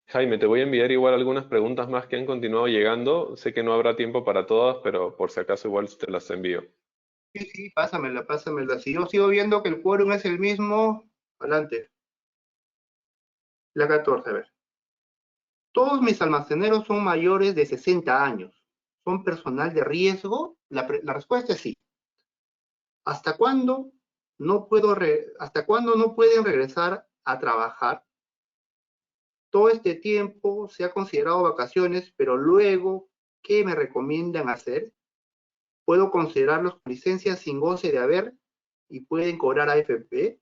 Jaime, te voy a enviar igual algunas preguntas más que han continuado llegando. Sé que no habrá tiempo para todas, pero por si acaso igual te las envío. Sí, sí, pásamela, pásamela. Si yo sigo viendo que el quórum es el mismo, adelante. La 14, a ver. Todos mis almaceneros son mayores de 60 años. ¿Son personal de riesgo? La respuesta es sí. ¿Hasta cuándo no pueden regresar a trabajar? Todo este tiempo se ha considerado vacaciones, pero luego, ¿qué me recomiendan hacer? ¿Puedo considerarlos con licencia sin goce de haber y pueden cobrar AFP?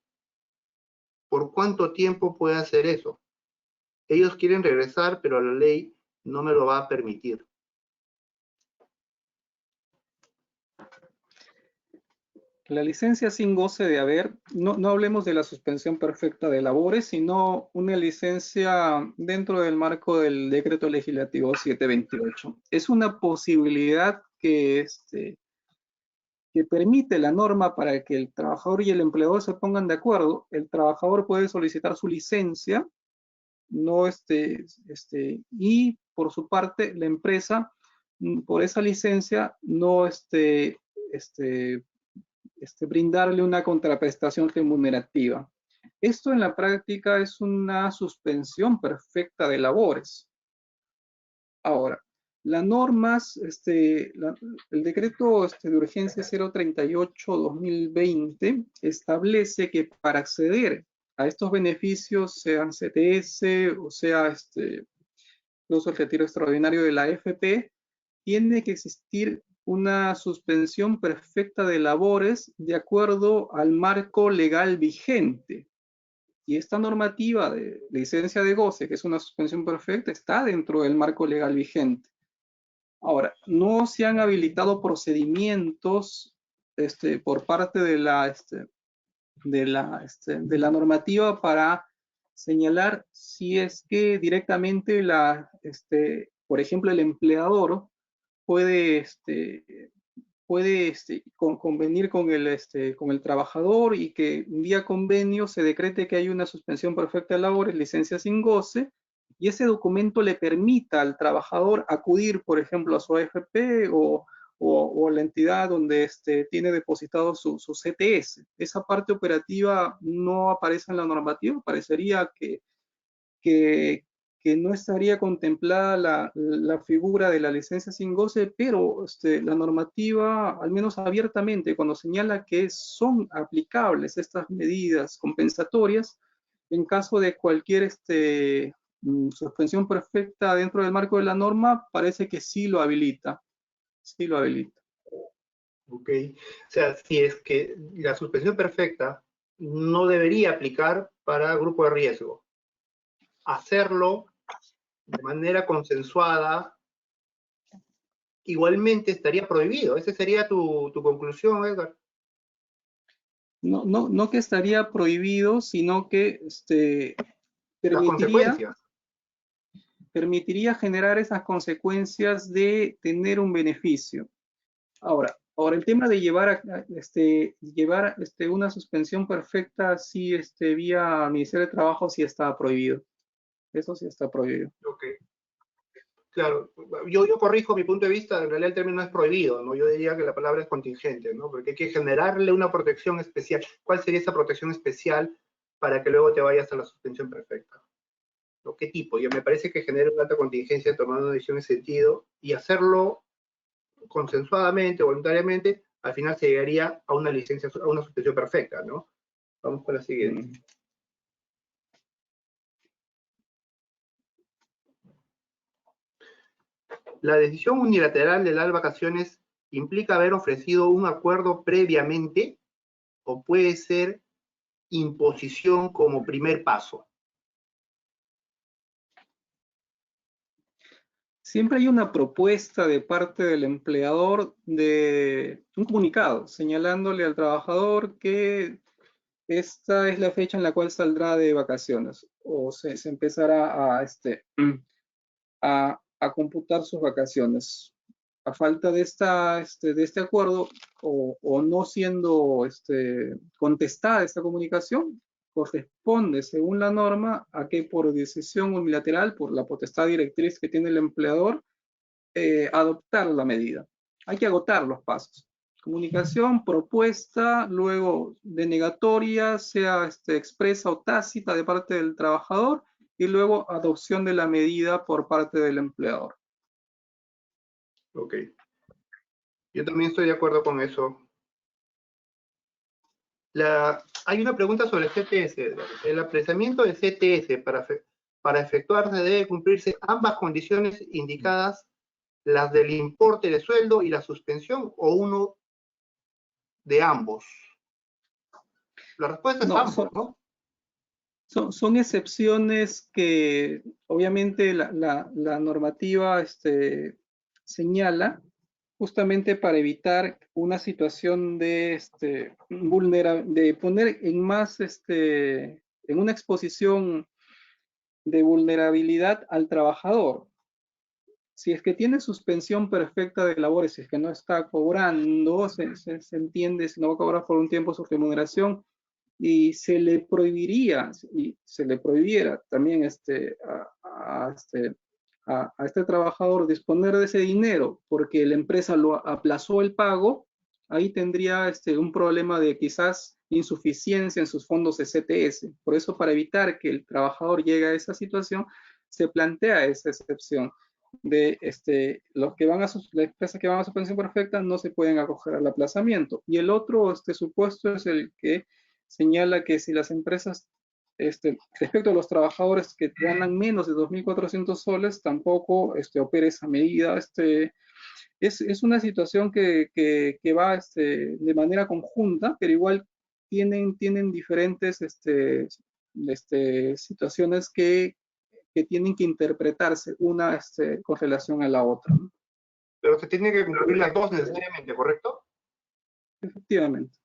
¿Por cuánto tiempo puede hacer eso? Ellos quieren regresar, pero la ley no me lo va a permitir. La licencia sin goce de haber, no hablemos de la suspensión perfecta de labores, sino una licencia dentro del marco del decreto legislativo 728. Es una posibilidad que permite la norma para que el trabajador y el empleador se pongan de acuerdo. El trabajador puede solicitar su licencia, y por su parte la empresa, por esa licencia, no brindarle una contraprestación remunerativa. Esto en la práctica es una suspensión perfecta de labores. Ahora, las normas, el decreto de urgencia 038-2020 establece que para acceder a estos beneficios, sean CTS o sea incluso el retiro extraordinario de la AFP, tiene que existir una suspensión perfecta de labores de acuerdo al marco legal vigente. Y esta normativa de licencia de goce, que es una suspensión perfecta, está dentro del marco legal vigente. Ahora, no se han habilitado procedimientos por parte de la normativa para señalar si es que directamente por ejemplo, el empleador puede convenir con el trabajador y que vía convenio se decrete que hay una suspensión perfecta de labores, licencia sin goce, y ese documento le permita al trabajador acudir, por ejemplo, a su AFP o la entidad donde tiene depositado su CTS. Esa parte operativa no aparece en la normativa, parecería que, que no estaría contemplada la figura de la licencia sin goce, pero la normativa, al menos abiertamente, cuando señala que son aplicables estas medidas compensatorias, en caso de cualquier suspensión perfecta dentro del marco de la norma, parece que sí lo habilita. Sí lo habilita. Ok. O sea, si es que la suspensión perfecta no debería aplicar para grupo de riesgo. Hacerlo de manera consensuada igualmente estaría prohibido. Esa sería tu conclusión, Edgar. No que estaría prohibido, sino que Las consecuencias. permitiría generar esas consecuencias de tener un beneficio. Ahora el tema de llevar una suspensión perfecta, sí, vía Ministerio de Trabajo, sí está prohibido. Eso sí está prohibido. Ok. Claro, yo corrijo mi punto de vista, en realidad el término no es prohibido, ¿no? Yo diría que la palabra es contingente, ¿no? Porque hay que generarle una protección especial. ¿Cuál sería esa protección especial para que luego te vayas a la suspensión perfecta? ¿No? ¿Qué tipo? Yo me parece que genera una alta contingencia tomando una decisión en ese sentido y hacerlo consensuadamente, voluntariamente, al final se llegaría a una licencia, a una suspensión perfecta, ¿no? Vamos con la siguiente. La decisión unilateral de las vacaciones implica haber ofrecido un acuerdo previamente o puede ser imposición como primer paso. Siempre hay una propuesta de parte del empleador de un comunicado señalándole al trabajador que esta es la fecha en la cual saldrá de vacaciones o se empezará a computar sus vacaciones. A falta de este acuerdo o no siendo contestada esta comunicación, corresponde, según la norma, a que por decisión unilateral, por la potestad directriz que tiene el empleador, adoptar la medida. Hay que agotar los pasos. Comunicación, propuesta, luego denegatoria, sea expresa o tácita de parte del trabajador, y luego adopción de la medida por parte del empleador. Ok. Yo también estoy de acuerdo con eso. Hay una pregunta sobre el CTS. El apresamiento del CTS para efectuarse debe cumplirse ambas condiciones indicadas, las del importe de sueldo y la suspensión, o uno de ambos. La respuesta es ambos, ¿no? Son excepciones que obviamente la normativa señala justamente para evitar una situación de de poner en más en una exposición de vulnerabilidad al trabajador. Si es que tiene suspensión perfecta de labores, si es que no está cobrando, se entiende, si no va a cobrar por un tiempo su remuneración, y se le prohibiría, y se le prohibiera también a este trabajador disponer de ese dinero porque la empresa lo aplazó el pago, ahí tendría un problema de quizás insuficiencia en sus fondos de CTS. Por eso, para evitar que el trabajador llegue a esa situación, se plantea esa excepción de los que van a las empresas que van a suspensión perfecta no se pueden acoger al aplazamiento. Y el otro supuesto es el que señala que si las empresas, respecto a los trabajadores que ganan menos de 2.400 soles, tampoco opera esa medida. Es una situación que va de manera conjunta, pero igual tienen diferentes situaciones que tienen que interpretarse una con relación a la otra, ¿no? Pero se tienen que cumplir las dos necesariamente, ¿correcto? Efectivamente.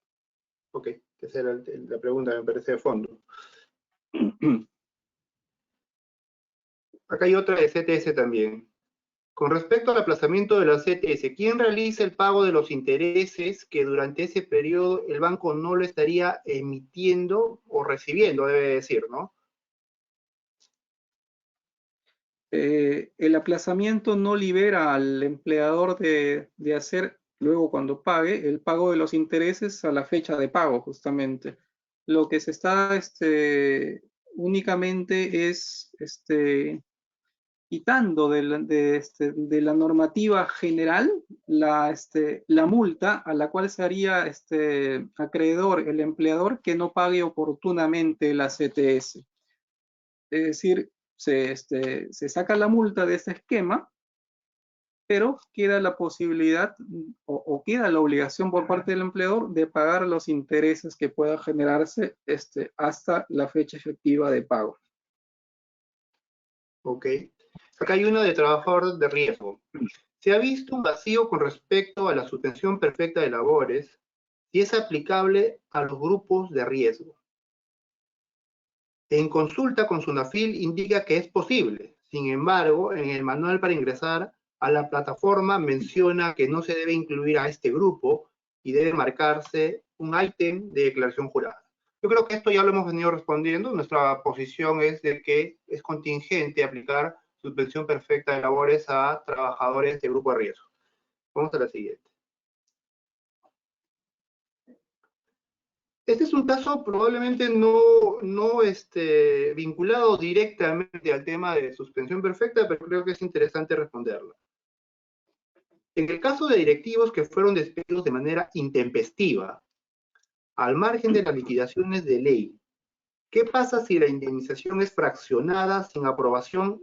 Ok, esa era la pregunta que me parece de fondo. Acá hay otra de CTS también. Con respecto al aplazamiento de la CTS, ¿quién realiza el pago de los intereses que durante ese periodo el banco no lo estaría emitiendo o recibiendo, debe decir, ¿no? el aplazamiento no libera al empleador de hacer luego cuando pague el pago de los intereses a la fecha de pago justamente. Lo que se está únicamente es quitando de la normativa general la multa a la cual se haría acreedor el empleador que no pague oportunamente la CTS. Es decir, se saca la multa de este esquema, pero queda la posibilidad o queda la obligación por parte del empleador de pagar los intereses que pueda generarse hasta la fecha efectiva de pago. Ok. Acá hay uno de trabajador de riesgo. Se ha visto un vacío con respecto a la suspensión perfecta de labores si es aplicable a los grupos de riesgo. En consulta con SUNAFIL indica que es posible. Sin embargo, en el manual para ingresar a la plataforma menciona que no se debe incluir a este grupo y debe marcarse un ítem de declaración jurada. Yo creo que esto ya lo hemos venido respondiendo. Nuestra posición es de que es contingente aplicar suspensión perfecta de labores a trabajadores de grupo de riesgo. Vamos a la siguiente. Este es un caso probablemente no vinculado directamente al tema de suspensión perfecta, pero creo que es interesante responderlo. En el caso de directivos que fueron despedidos de manera intempestiva, al margen de las liquidaciones de ley, ¿qué pasa si la indemnización es fraccionada sin aprobación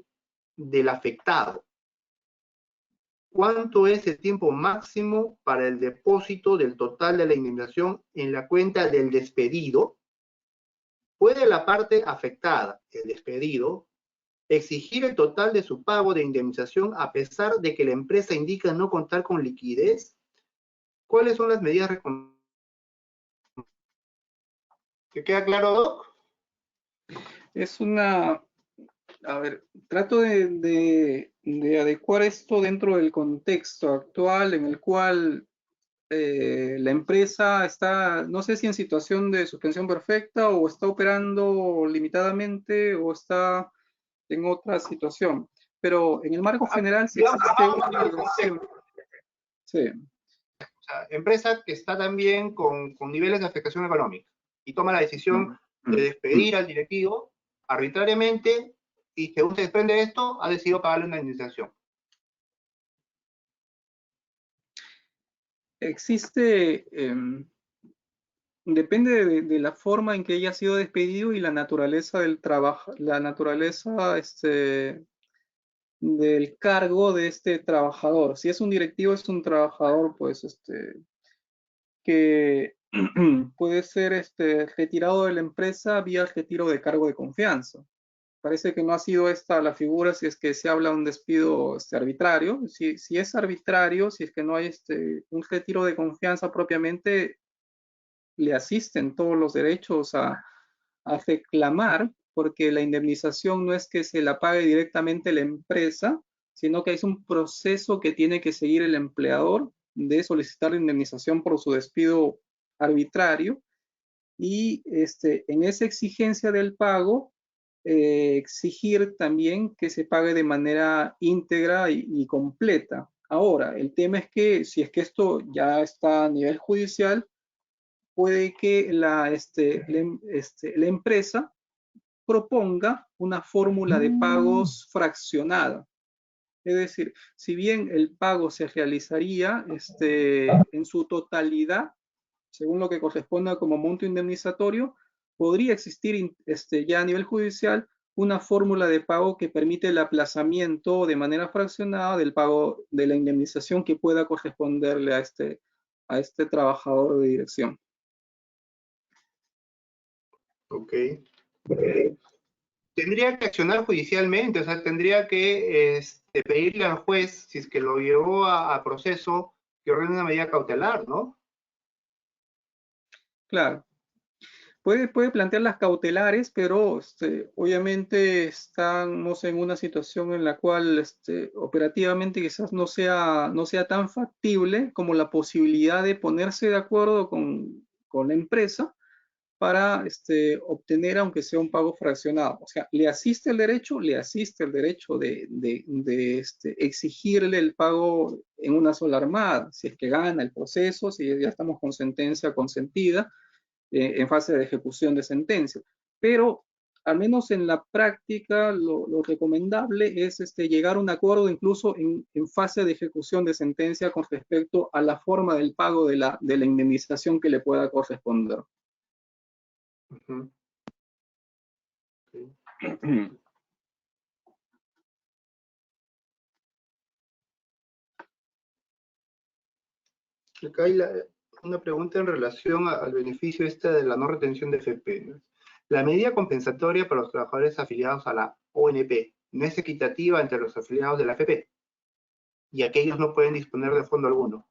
del afectado? ¿Cuánto es el tiempo máximo para el depósito del total de la indemnización en la cuenta del despedido? ¿Puede la parte afectada, el despedido, exigir el total de su pago de indemnización a pesar de que la empresa indica no contar con liquidez? ¿Cuáles son las medidas recomendadas? ¿Te queda claro, Doc? Es una, a ver, trato de adecuar esto dentro del contexto actual en el cual la empresa está, no sé si en situación de suspensión perfecta o está operando limitadamente o está en otra situación. Pero en el marco general sí existe una obligación. Sí. O sea, empresa que está también con niveles de afectación económica y toma la decisión de despedir al directivo arbitrariamente y según se desprende de esto, ha decidido pagarle una indemnización. Existe, depende de la forma en que haya sido despedido y la naturaleza del trabajo, la naturaleza del cargo de este trabajador. Si es un directivo, es un trabajador, pues, que puede ser retirado de la empresa vía retiro de cargo de confianza. Parece que no ha sido esta la figura si es que se habla de un despido arbitrario. Si es arbitrario, si es que no hay un retiro de confianza propiamente, le asisten todos los derechos a reclamar, porque la indemnización no es que se la pague directamente la empresa, sino que es un proceso que tiene que seguir el empleador de solicitar la indemnización por su despido arbitrario. Y en esa exigencia del pago, exigir también que se pague de manera íntegra y completa. Ahora, el tema es que si es que esto ya está a nivel judicial, puede que la empresa proponga una fórmula de pagos fraccionada. Es decir, si bien el pago se realizaría en su totalidad, según lo que corresponda como monto indemnizatorio, podría existir ya a nivel judicial una fórmula de pago que permite el aplazamiento de manera fraccionada del pago de la indemnización que pueda corresponderle a este trabajador de dirección. Ok. Tendría que accionar judicialmente, o sea, tendría que pedirle al juez, si es que lo llevó a proceso, que ordene una medida cautelar, ¿no? Claro. Puede plantear las cautelares, pero obviamente estamos en una situación en la cual operativamente quizás no sea tan factible como la posibilidad de ponerse de acuerdo con la empresa para obtener aunque sea un pago fraccionado. O sea, le asiste el derecho de exigirle el pago en una sola armada, si es que gana el proceso, si ya estamos con sentencia consentida, en fase de ejecución de sentencia. Pero al menos en la práctica, lo recomendable es llegar a un acuerdo incluso en fase de ejecución de sentencia con respecto a la forma del pago de la indemnización que le pueda corresponder. Uh-huh. Okay. Acá hay una pregunta en relación al beneficio de la no retención de FP, ¿no? La medida compensatoria para los trabajadores afiliados a la ONP no es equitativa entre los afiliados de la FP y aquellos no pueden disponer de fondo alguno.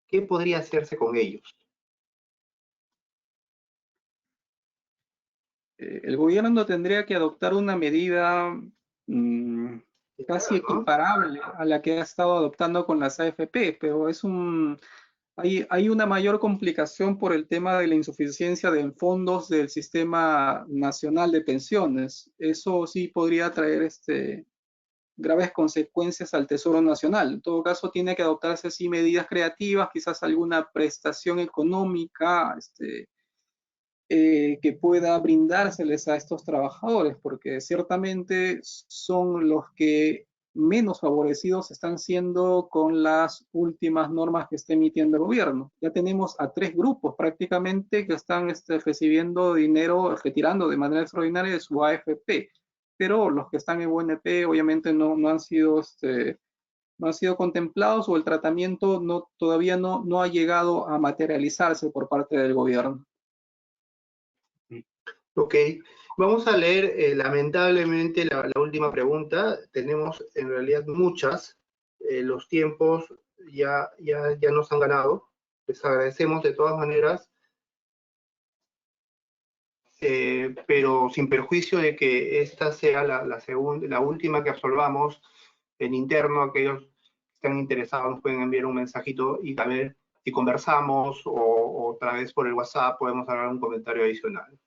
¿Qué podría hacerse con ellos? El gobierno tendría que adoptar una medida casi equiparable a la que ha estado adoptando con las AFP, pero hay una mayor complicación por el tema de la insuficiencia de fondos del Sistema Nacional de Pensiones. Eso sí podría traer graves consecuencias al Tesoro Nacional. En todo caso, tiene que adoptarse sí medidas creativas, quizás alguna prestación económica, que pueda brindárseles a estos trabajadores, porque ciertamente son los que menos favorecidos están siendo con las últimas normas que está emitiendo el gobierno. Ya tenemos a 3 grupos prácticamente que están recibiendo dinero, retirando de manera extraordinaria de su AFP, pero los que están en UNP obviamente no han sido no han sido contemplados, o el tratamiento todavía no ha llegado a materializarse por parte del gobierno. Ok, vamos a leer lamentablemente la última pregunta. Tenemos en realidad muchas. Los tiempos ya nos han ganado. Les agradecemos de todas maneras, pero sin perjuicio de que esta sea la última que absolvamos en interno. Aquellos que están interesados nos pueden enviar un mensajito y a ver si conversamos, o otra vez por el WhatsApp podemos hablar un comentario adicional.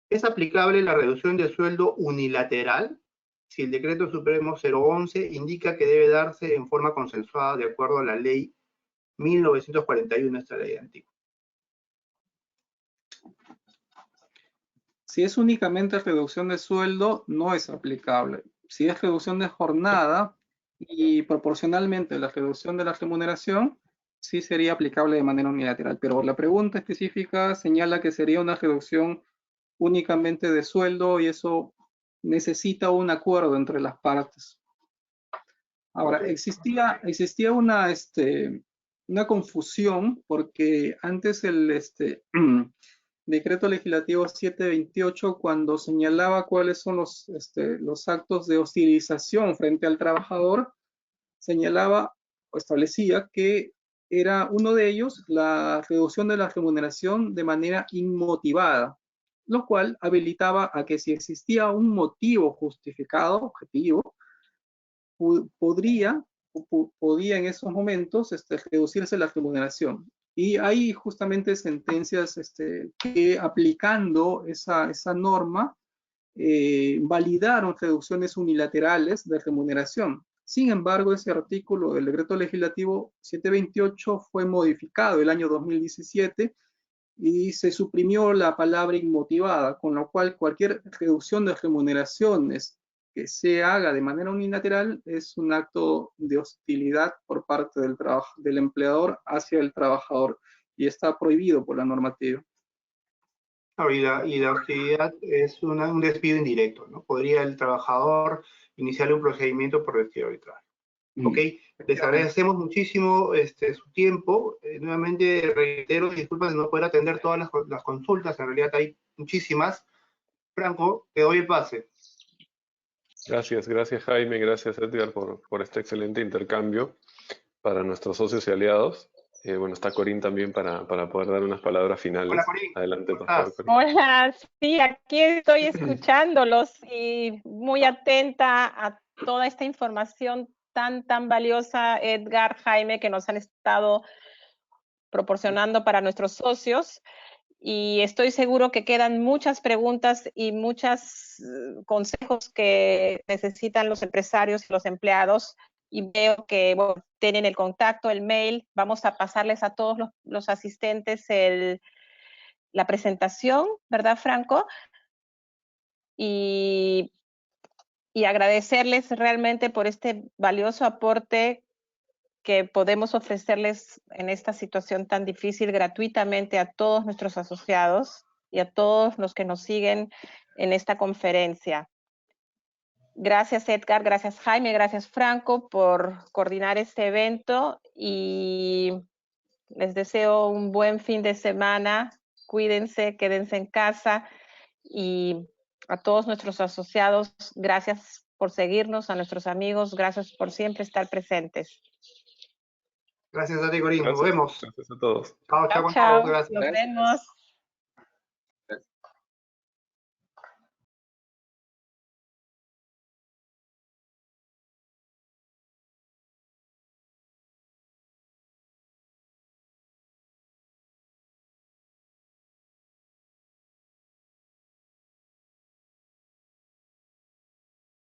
¿Es aplicable la reducción de sueldo unilateral si el Decreto Supremo 011 indica que debe darse en forma consensuada de acuerdo a la ley 1941, esta ley antigua? Si es únicamente reducción de sueldo, no es aplicable. Si es reducción de jornada y proporcionalmente la reducción de la remuneración, sí sería aplicable de manera unilateral. Pero la pregunta específica señala que sería una reducción únicamente de sueldo, y eso necesita un acuerdo entre las partes. Ahora, existía una confusión, porque antes el Decreto Legislativo 728, cuando señalaba cuáles son los actos de hostilización frente al trabajador, señalaba o establecía que era uno de ellos la reducción de la remuneración de manera inmotivada, lo cual habilitaba a que, si existía un motivo justificado, objetivo, podía en esos momentos reducirse la remuneración. Y hay justamente sentencias que, aplicando esa norma, validaron reducciones unilaterales de remuneración. Sin embargo, ese artículo del Decreto Legislativo 728 fue modificado el año 2017 y se suprimió la palabra inmotivada, con lo cual cualquier reducción de remuneraciones que se haga de manera unilateral es un acto de hostilidad por parte del empleador hacia el trabajador, y está prohibido por la normativa. Y la hostilidad es un despido indirecto, ¿no? Podría el trabajador iniciar un procedimiento por despido arbitral. ¿Ok? Les agradecemos muchísimo su tiempo. Nuevamente reitero, disculpas de no poder atender todas las consultas, en realidad hay muchísimas. Franco, te doy el pase. Gracias Jaime, gracias Edgar por este excelente intercambio para nuestros socios y aliados. Bueno, está Corín también para poder dar unas palabras finales. Hola, Corín. Adelante, por favor, Corín. Hola, sí, aquí estoy escuchándolos y muy atenta a toda esta información tan valiosa, Edgar, Jaime, que nos han estado proporcionando para nuestros socios. y estoy seguro que quedan muchas preguntas y muchos consejos que necesitan los empresarios y los empleados, y veo que bueno, tienen el contacto, el mail. Vamos a pasarles a todos los asistentes la presentación, ¿verdad, Franco? Y agradecerles realmente por este valioso aporte que podemos ofrecerles en esta situación tan difícil gratuitamente a todos nuestros asociados y a todos los que nos siguen en esta conferencia. Gracias, Edgar, gracias, Jaime, gracias, Franco, por coordinar este evento, y les deseo un buen fin de semana. Cuídense, quédense en casa, y a todos nuestros asociados, gracias por seguirnos, a nuestros amigos, gracias por siempre estar presentes. Gracias a ti, Corín. Nos Gracias, vemos. gracias a todos. Chao, Chao, chao, chao. gracias. Nos vemos.